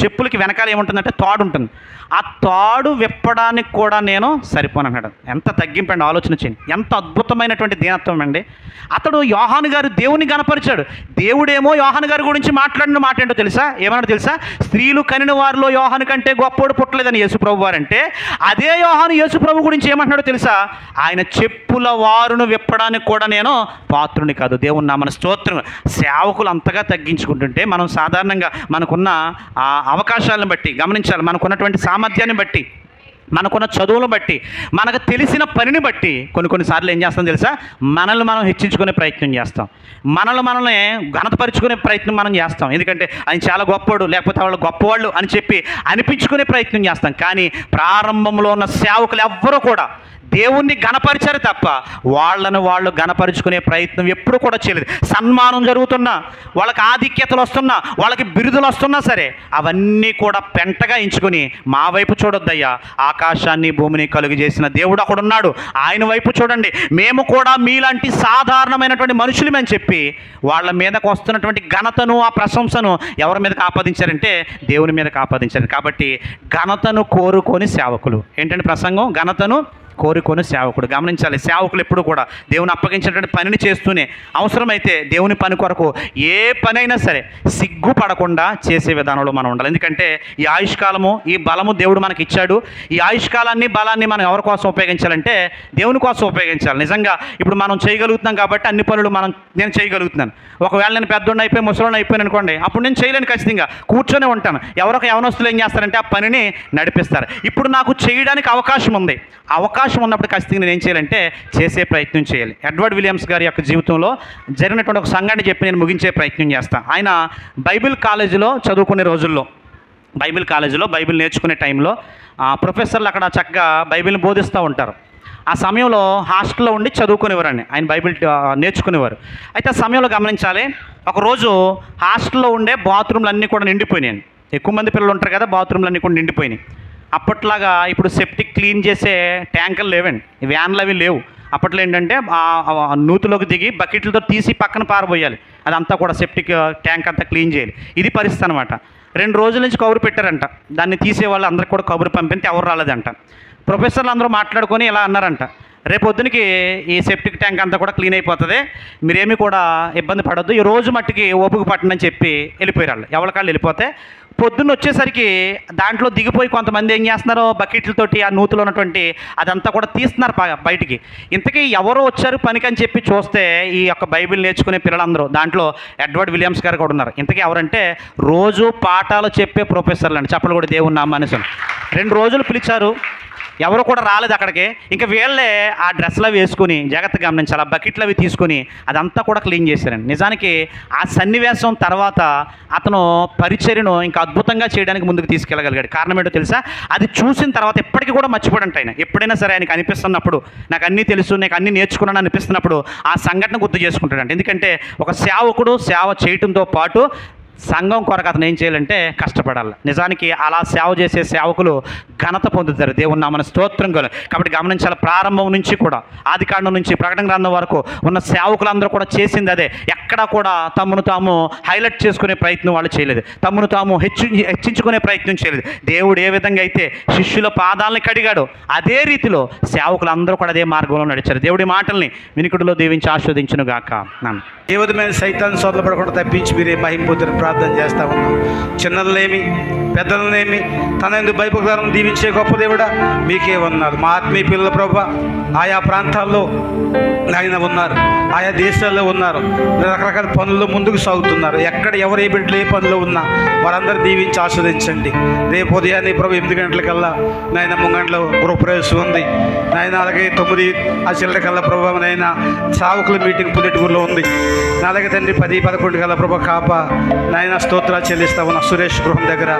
చెప్పులకి వెనకాల ఏముంటుందంటే తాడు ఉంటుంది. ఆ తాడు విప్పడానికి కూడా నేను సరిపోనన్నాడు. ఎంత తగ్గింపండి, ఆలోచన చేయండి. ఎంత అద్భుతమైనటువంటి దీనత్వం అండి. అతడు యోహాను గారు దేవుని గణపరిచాడు. దేవుడేమో యోహాను గారి గురించి మాట్లాడిన మాట ఏంటో తెలుసా? ఏమన్నాడు తెలుసా? స్త్రీలు కనిన వారిలో యోహాను కంటే గొప్పోడు పుట్టలేదని యేసుప్రభు వారు అంటే, అదే యోహాను యేసుప్రభు గురించి ఏమంటున్నాడో తెలుసా? ఆయన చెప్పుల వారును విప్పడానికి కూడా నేను పాత్రుని కాదు. దేవుని నామమున స్తోత్రం. సేవకులు అంతగా తగ్గించుకుంటుంటే మనం సాధారణంగా మనకున్న అవకాశాలను బట్టి గమనించాలి, మనకున్నటువంటి సామర్థ్యాన్ని బట్టి, మనకున్న చదువులను బట్టి, మనకు తెలిసిన పనిని బట్టి కొన్నిసార్లు ఏం చేస్తాం తెలుసా? మనల్ని మనం హెచ్చించుకునే ప్రయత్నం చేస్తాం, మనల్ని ఘనతపరుచుకునే ప్రయత్నం మనం చేస్తాం. ఎందుకంటే ఆయన చాలా గొప్పవాడు, లేకపోతే వాళ్ళు గొప్పవాళ్ళు అని చెప్పి అనిపించుకునే ప్రయత్నం చేస్తాం. కానీ ప్రారంభంలో ఉన్న సేవకులు ఎవ్వరూ కూడా దేవుణ్ణి ఘనపరిచారు తప్ప వాళ్ళను వాళ్ళు ఘనపరుచుకునే ప్రయత్నం ఎప్పుడు కూడా చేయలేదు. సన్మానం జరుగుతున్నా, వాళ్ళకి ఆధిక్యతలు వస్తున్నా, వాళ్ళకి బిరుదులు వస్తున్నా సరే అవన్నీ కూడా పెంటగా ఎంచుకొని మా వైపు చూడొద్దయ్యా, ఆకాశాన్ని భూమిని కలుగు చేసిన దేవుడు అక్కడ ఉన్నాడు, ఆయన వైపు చూడండి, మేము కూడా మీలాంటి సాధారణమైనటువంటి మనుషులమని చెప్పి వాళ్ళ మీదకు వస్తున్నటువంటి ఘనతను ఆ ప్రశంసను ఎవరి మీదకి ఆపాదించారంటే దేవుని మీదకి ఆపాదించారు. కాబట్టి ఘనతను కోరుకొని సేవకులు ఏంటంటే ప్రసంగం ఘనతను కోరుకొని సేవకుడు. గమనించాలి, సేవకులు ఎప్పుడు కూడా దేవుని అప్పగించినటువంటి పనిని చేస్తూనే అవసరమైతే దేవుని పని కొరకు ఏ పనైనా సరే సిగ్గుపడకుండా చేసే విధానంలో మనం ఉండాలి. ఎందుకంటే ఈ ఆయుష్కాలము, ఈ బలము దేవుడు మనకి ఇచ్చాడు. ఈ ఆయుష్కాలాన్ని బలాన్ని మనం ఎవరి కోసం ఉపయోగించాలంటే దేవుని కోసం ఉపయోగించాలి. నిజంగా ఇప్పుడు మనం చేయగలుగుతున్నాం కాబట్టి అన్ని పనులు నేను చేయగలుగుతున్నాను. ఒకవేళ నేను పెద్దోడిని అయిపోయి ముసలోడిని అయిపోయాను అనుకోండి, అప్పుడు నేను చేయలేను, ఖచ్చితంగా కూర్చొనే ఉంటాను. ఎవరొక యవనస్తులు ఏం చేస్తారంటే ఆ పనిని నడిపిస్తారు. ఇప్పుడు నాకు చేయడానికి అవకాశం ఉంది, అవకాశం ఉన్నప్పుడు ఖచ్చితంగా నేను ఏం చేయాలంటే చేసే ప్రయత్నం చేయాలి. ఎడ్వర్డ్ విలియమ్స్ గారి యొక్క జీవితంలో జరిగినటువంటి ఒక సంఘటన చెప్పి నేను ముగించే ప్రయత్నం చేస్తాను. ఆయన బైబిల్ కాలేజీలో చదువుకునే రోజుల్లో, బైబిల్ కాలేజీలో బైబిల్ నేర్చుకునే టైంలో ప్రొఫెసర్లు అక్కడ చక్కగా బైబిల్ని బోధిస్తూ ఉంటారు. ఆ సమయంలో హాస్టల్లో ఉండి చదువుకునేవారండి, ఆయన బైబిల్ నేర్చుకునేవారు. అయితే ఆ సమయంలో గమనించాలి, ఒకరోజు హాస్టల్లో ఉండే బాత్రూమ్లు అన్నీ కూడా నిండిపోయినాయి. ఎక్కువ మంది పిల్లలు ఉంటారు కదా, బాత్రూమ్లు అన్నీ కూడా నిండిపోయినాయి. అప్పట్లాగా ఇప్పుడు సెప్టిక్ క్లీన్ చేసే ట్యాంకర్లు లేవండి, వ్యాన్లు అవి లేవు. అప్పట్లో ఏంటంటే నూతులోకి దిగి బకెట్లతో తీసి పక్కన పారబోయాలి, అదంతా కూడా సెప్టిక్ ట్యాంక్ అంతా క్లీన్ చేయాలి. ఇది పరిస్థితి అనమాట. 2 రోజుల నుంచి కబురు పెట్టారంట, దాన్ని తీసేవాళ్ళు అందరికి కూడా కబురు పంపితే ఎవరు రాలేదంట. ప్రొఫెసర్లు అందరూ మాట్లాడుకొని ఇలా అన్నారంట, రేపొద్దునికి ఈ సెప్టిక్ ట్యాంక్ అంతా కూడా క్లీన్ అయిపోతుంది, మీరేమీ కూడా ఇబ్బంది పడొద్దు, ఈ రోజు మట్టికి ఓపిక పట్టనని చెప్పి వెళ్ళిపోయారు. వాళ్ళు ఎవరికాళ్ళు వెళ్ళిపోతే పొద్దున్న వచ్చేసరికి దాంట్లో దిగిపోయి కొంతమంది ఏం చేస్తున్నారో బకెట్లతోటి ఆ నూతులో ఉన్నటువంటి అదంతా కూడా తీస్తున్నారు బయటికి. ఇంతకీ ఎవరో వచ్చారు పనికి అని చెప్పి చూస్తే ఈ యొక్క బైబిల్ నేర్చుకునే పిల్లలందరూ, దాంట్లో ఎడ్వర్డ్ విలియమ్స్ గారు కూడా ఉన్నారు. ఇంతకీ ఎవరంటే రోజు పాఠాలు చెప్పే ప్రొఫెసర్లు అండి. చెప్పలు కూడా దేవుని నామానుసారం 2 రోజులు పిలిచారు, ఎవరు కూడా రాలేదు అక్కడికి. ఇంకా వీళ్ళే ఆ డ్రెస్లు అవి వేసుకుని జాగ్రత్తగా గమనించాలి, ఆ బకెట్లు అవి తీసుకుని అదంతా కూడా క్లీన్ చేశారండి. నిజానికి ఆ సన్నివేశం తర్వాత అతను పరిచర్యను ఇంకా అద్భుతంగా చేయడానికి ముందుకు తీసుకెళ్ళగలిగాడు. కారణం ఏంటో తెలుసా? అది చూసిన తర్వాత ఎప్పటికీ కూడా మర్చిపోడంట ఆయన. ఎప్పుడైనా సరే ఆయనకు అనిపిస్తున్నప్పుడు, నాకు అన్నీ తెలుసు, నాకు అన్నీ నేర్చుకున్నాను అనిపిస్తున్నప్పుడు ఆ సంఘటన గుర్తు చేసుకుంటాడంట. ఎందుకంటే ఒక సేవకుడు సేవ చేయడంతో పాటు సంఘం కొరకు అతను ఏం చేయాలంటే కష్టపడాలి. నిజానికి అలా సేవ చేసే సేవకులు ఘనత పొందుతారు. దేవుని నామమున స్తోత్రం కలుగు. కాబట్టి గమనించాలి, ప్రారంభం నుంచి కూడా ఆదికాండం నుంచి ప్రకటన గ్రంథం వరకు ఉన్న సేవకులందరూ కూడా చేసింది అదే. ఎక్కడా కూడా తమను తాము హైలైట్ చేసుకునే ప్రయత్నం వాళ్ళు చేయలేదు, తమను తాము హెచ్చించుకునే ప్రయత్నం చేయలేదు. దేవుడు ఏ విధంగా అయితే శిష్యుల పాదాలను కడిగాడో అదే రీతిలో సేవకులందరూ కూడా అదే మార్గంలో నడిచారు. దేవుడి మాటల్ని వినికిడిలో దీవించి ఆస్వాదించును గాక. ఏ విధమైన సైతాన్ని సోదరపడకుండా తప్పించి మీరే మహిమ పొందుని ప్రార్థన చేస్తా ఉన్నాం. చిన్నలనేమి పెద్దలనేమి తన ఎందుకు భయభక్తులను దీవించే గొప్ప దేవుడా మీకే ఉన్నారు. మా ఆత్మీయ పిల్లల ప్రభా ఆయా ప్రాంతాల్లో ఆయన ఉన్నారు, ఆయా దేశాల్లో ఉన్నారు, రకరకాల పనుల్లో ముందుకు సాగుతున్నారు. ఎక్కడ ఎవరు ఏ బిడ్డలు ఏ పనులు ఉన్నా వారందరూ దీవించి ఆస్వాదించండి. రేపు ఉదయాన్నే ప్రభు 8 గంటలకల్లా నాయన 3 గంటల గృహప్రవేశం ఉంది నాయన. అలాగే 9 ఆ చిల్లరకల్లా ప్రభు నాయన సావుకుల మీటింగ్ పుల్లెటూరులో ఉంది. అలాగే తండ్రి 10-11 కల్లా ప్రభు కాప నాయన స్తోత్రాలు చెల్లిస్తా ఉన్న సురేష్ గృహం దగ్గర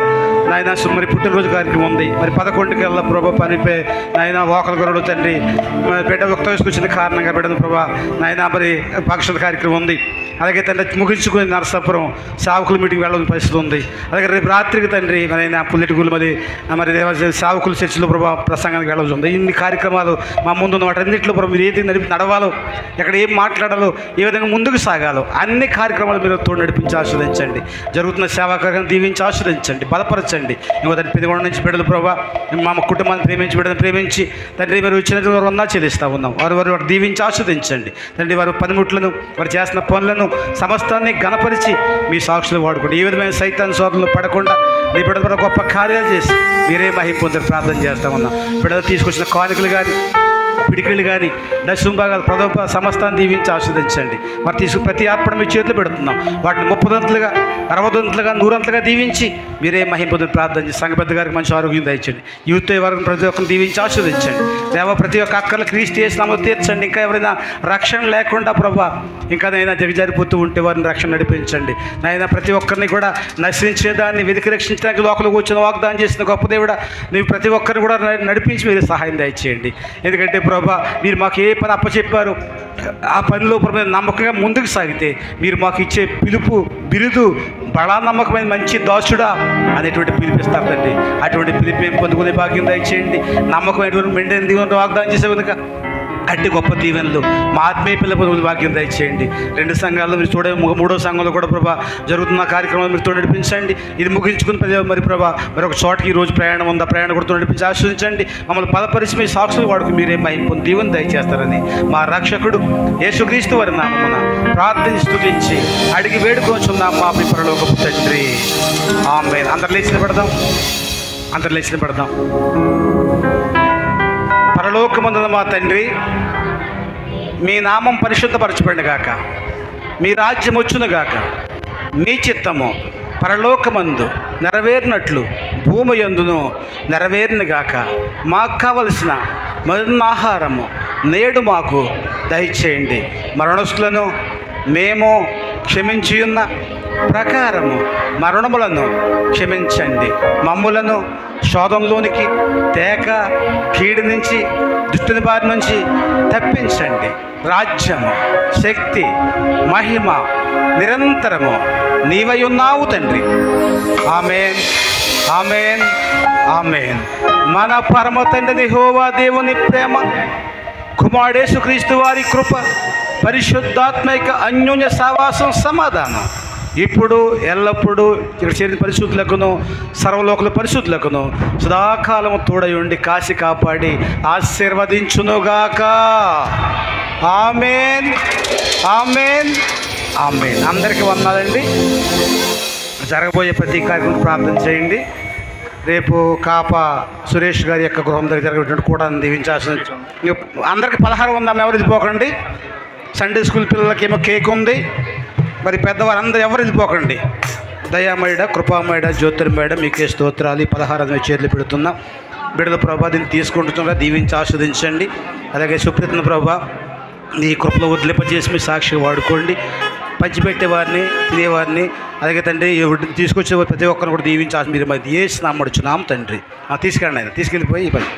నాయన మరి పుట్టినరోజు కార్యక్రమం ఉంది. మరి 11 కల్లా ప్రభు పనిపై నాయన ఓకల గొర్రెలు తండ్రి బిడ్డ వ్యక్త వేసుకొచ్చిన కారణంగా బిడ్డను ప్రభా నాయన మరి పక్షుల కార్యక్రమం ఉంది. అలాగే తండ్రి ముగించుకుని నరసాపురం సావుకుల మీటింగ్ వెళ్ళాల్సిన పరిస్థితి ఉంది. అలాగే రేపు రాత్రికి తండ్రి మరి పుల్లెటూరులు మరి సావుకుల చర్చిలో ప్రభా ప్రసంగానికి వెళ్ళాల్సి ఉంది. ఇన్ని కార్యక్రమాలు మా ముందున్న వాటన్నింటిలో ప్రభు మీరు ఏది నడవాలో, ఎక్కడ ఏం మాట్లాడాలో, ఏ విధంగా ముందుకు సాగాలో అన్ని కార్యక్రమాలు మీరు తోడు నడిపించి ఆస్వాదించండి. జరుగుతున్న సేవా కార్యక్రమం దీవించి ఆస్వాదించండి, బలపరచండి. ఇంకో తండ్రి 10 నుంచి బిడ్డలు ప్రభా మా కుటుంబాన్ని ప్రేమించి బిడ్డను ప్రేమించి తండ్రి మీరు వచ్చిన వందా చెల్లిస్తూ ఉన్నాం. వారు దీవించి ఆస్వాదించండి తండ్రి. వారు పనిముట్లను వారు చేస్తున్న పనులను సమస్తాన్ని గణపరిచి మీ సాక్షులు వాడుకోండి. ఏ విధమైన సైతాన్ని శోధనలు పడకుండా మీ బిడ్డల గొప్ప కార్యాలు చేసి మీరే మహిమ పొందని ప్రార్థన చేస్తూ ఉన్నాం. బిడ్డలు తీసుకొచ్చిన కానుకలు కానీ పిడికిళ్ళు కానీ దశంభాగాలు ప్రథమ సమస్తాన్ని దీవించి ఆస్వాదించండి. మరి తీసుకు ప్రతి అర్పణ మీ చేతులు పెడుతున్నాం. వాటిని 30 60 100 దీవించి మీరే మహిమ పొందని ప్రార్థన చేసి సంఘ పెద్ద గారికి మంచి ఆరోగ్యం దయచండి. యూత్ వరకు ప్రతి ఒక్కరిని దీవించి ఆస్వాదించండి. దేవ ప్రతి ఒక్క అక్కర్లు క్రీస్తు చేసినామో తీర్చండి. ఇంకా ఎవరైనా రక్షణ లేకుండా ప్రభా ఇంకా నైనా దిగజారిపోతూ ఉంటే వారిని రక్షణ నడిపించండి. నైనా ప్రతి ఒక్కరిని కూడా నశించేదాన్ని వెతికి రక్షించడానికి లోపలికి వచ్చిన వాగ్దానం చేసిన గొప్ప దేవుడా నీవు ప్రతి ఒక్కరిని కూడా నడిపించి మీరు సహాయం దయచేయండి. ఎందుకంటే ప్రభా మీరు మాకు ఏ పని అప్పచెప్పారు ఆ పనిలో ప్రభు నమ్మకంగా ముందుకు సాగితే మీరు మాకు ఇచ్చే పిలుపు బిరుదు బడా నమ్మకమైన మంచి దాసుడా అనేటువంటి పిలిపిస్తారు తండ్రి. అటువంటి పిలిపి పొందుకునే భాగ్యం దయచేయండి. నమ్మకమైనటువంటి మెండైన దీవెన వాగ్దానం చేసే కనుక అట్టి గొప్ప దీవెనలు మా ఆత్మీయ పిల్లల భాగ్యం దయచేయండి. 2 సంఘాల్లో మీరు చూడ 3వ సంఘంలో కూడా ప్రభా జరుగుతున్న కార్యక్రమాలు మీరు నడిపించండి. ఇది ముగించుకుని మరి ప్రభా మరి ఒక చోటకి ఈరోజు ప్రయాణం ఉందా ప్రయాణం కూడా నడిపించి ఆశ్రయించండి. మమ్మల్ని పదపరిచి మీ సాక్షులు వాడుకు మీరే మహిమ దీవెన దయచేస్తారని మా రక్షకుడు యేసుక్రీస్తు వారి నామమున ప్రార్థించి స్తుతించి అడిగి వేడుకోవచ్చున్నాం మా మీ పరలోకపు తండ్రి. ఆమేన్. అందరు లేచిన పడదాం. పరలోకమందున మా తండ్రి మీ నామం పరిశుద్ధపరచబడిన గాక, మీ రాజ్యం వచ్చును గాక, మీ చిత్తము పరలోకమందు నెరవేరినట్లు భూమి యందును నెరవేరిన గాక. మాకు కావలసిన మరణాహారము నేడు మాకు దయచేయండి. మరణస్తులను మేము క్షమించి ఉన్న ప్రకారము మరణములను క్షమించండి. మమ్ములను శోధంలోనికి తేక కీడు నుంచి దుష్టుని బారి నుంచి తప్పించండి. రాజ్యము, శక్తి, మహిమ నిరంతరము నీవై ఉన్నావు తండ్రి. ఆమేన్, ఆమేన్, ఆమేన్. మన పరమ తండ్రి యెహోవా దేవుని ప్రేమ, కుమారుడు యేసుక్రీస్తు వారి కృప, పరిశుద్ధాత్మిక అన్యోన్య సహవాసం, సమాధానం ఇప్పుడు ఎల్లప్పుడూ ఇక్కడ చేరిన పరిశుద్ధులకును సర్వలోకుల పరిశుద్ధులకును సదాకాలము తోడై ఉండి కాసి కాపాడి ఆశీర్వదించునుగాక. ఆమేన్, ఆమేన్, ఆమేన్. అందరికీ వందనాలండి. జరగబోయే ప్రతి కార్యక్రమం ప్రార్థన చేయండి. రేపు కాప సురేష్ గారి యొక్క గృహం దగ్గర జరిగేటువంటి కూడా దీవించాల్సిన అందరికీ పలహారం ఉందాం, ఎవరు వెళ్ళిపోకండి. సండే స్కూల్ పిల్లలకి ఏమో కేక్ ఉంది. మరి పెద్దవారు అందరూ ఎవరు వెళ్ళిపోకండి. దయామయుడ, కృపామయుడ, జ్యోతిర్మయుడ, మీకే స్తోత్రాలు. ఈ పలహారం చేతులు పెడుతున్నా. బిడ్డల ప్రభా దీన్ని తీసుకుంటున్నా, దీవించి ఆస్వాదించండి. అలాగే సుప్రీతన ప్రభా నీ కృపలో వదిలింపజేసి మీ సాక్షిగా వాడుకోండి. పంచిపెట్టేవారిని, తినేవారిని, అలాగే తండ్రి తీసుకొచ్చే ప్రతి ఒక్కరిని కూడా దీవించాల్సి మీరు మరి ఏ స్నామడుచున్నాం తండ్రి. తీసుకెళ్ళండి, ఆయన తీసుకెళ్ళిపోయి ఈ పని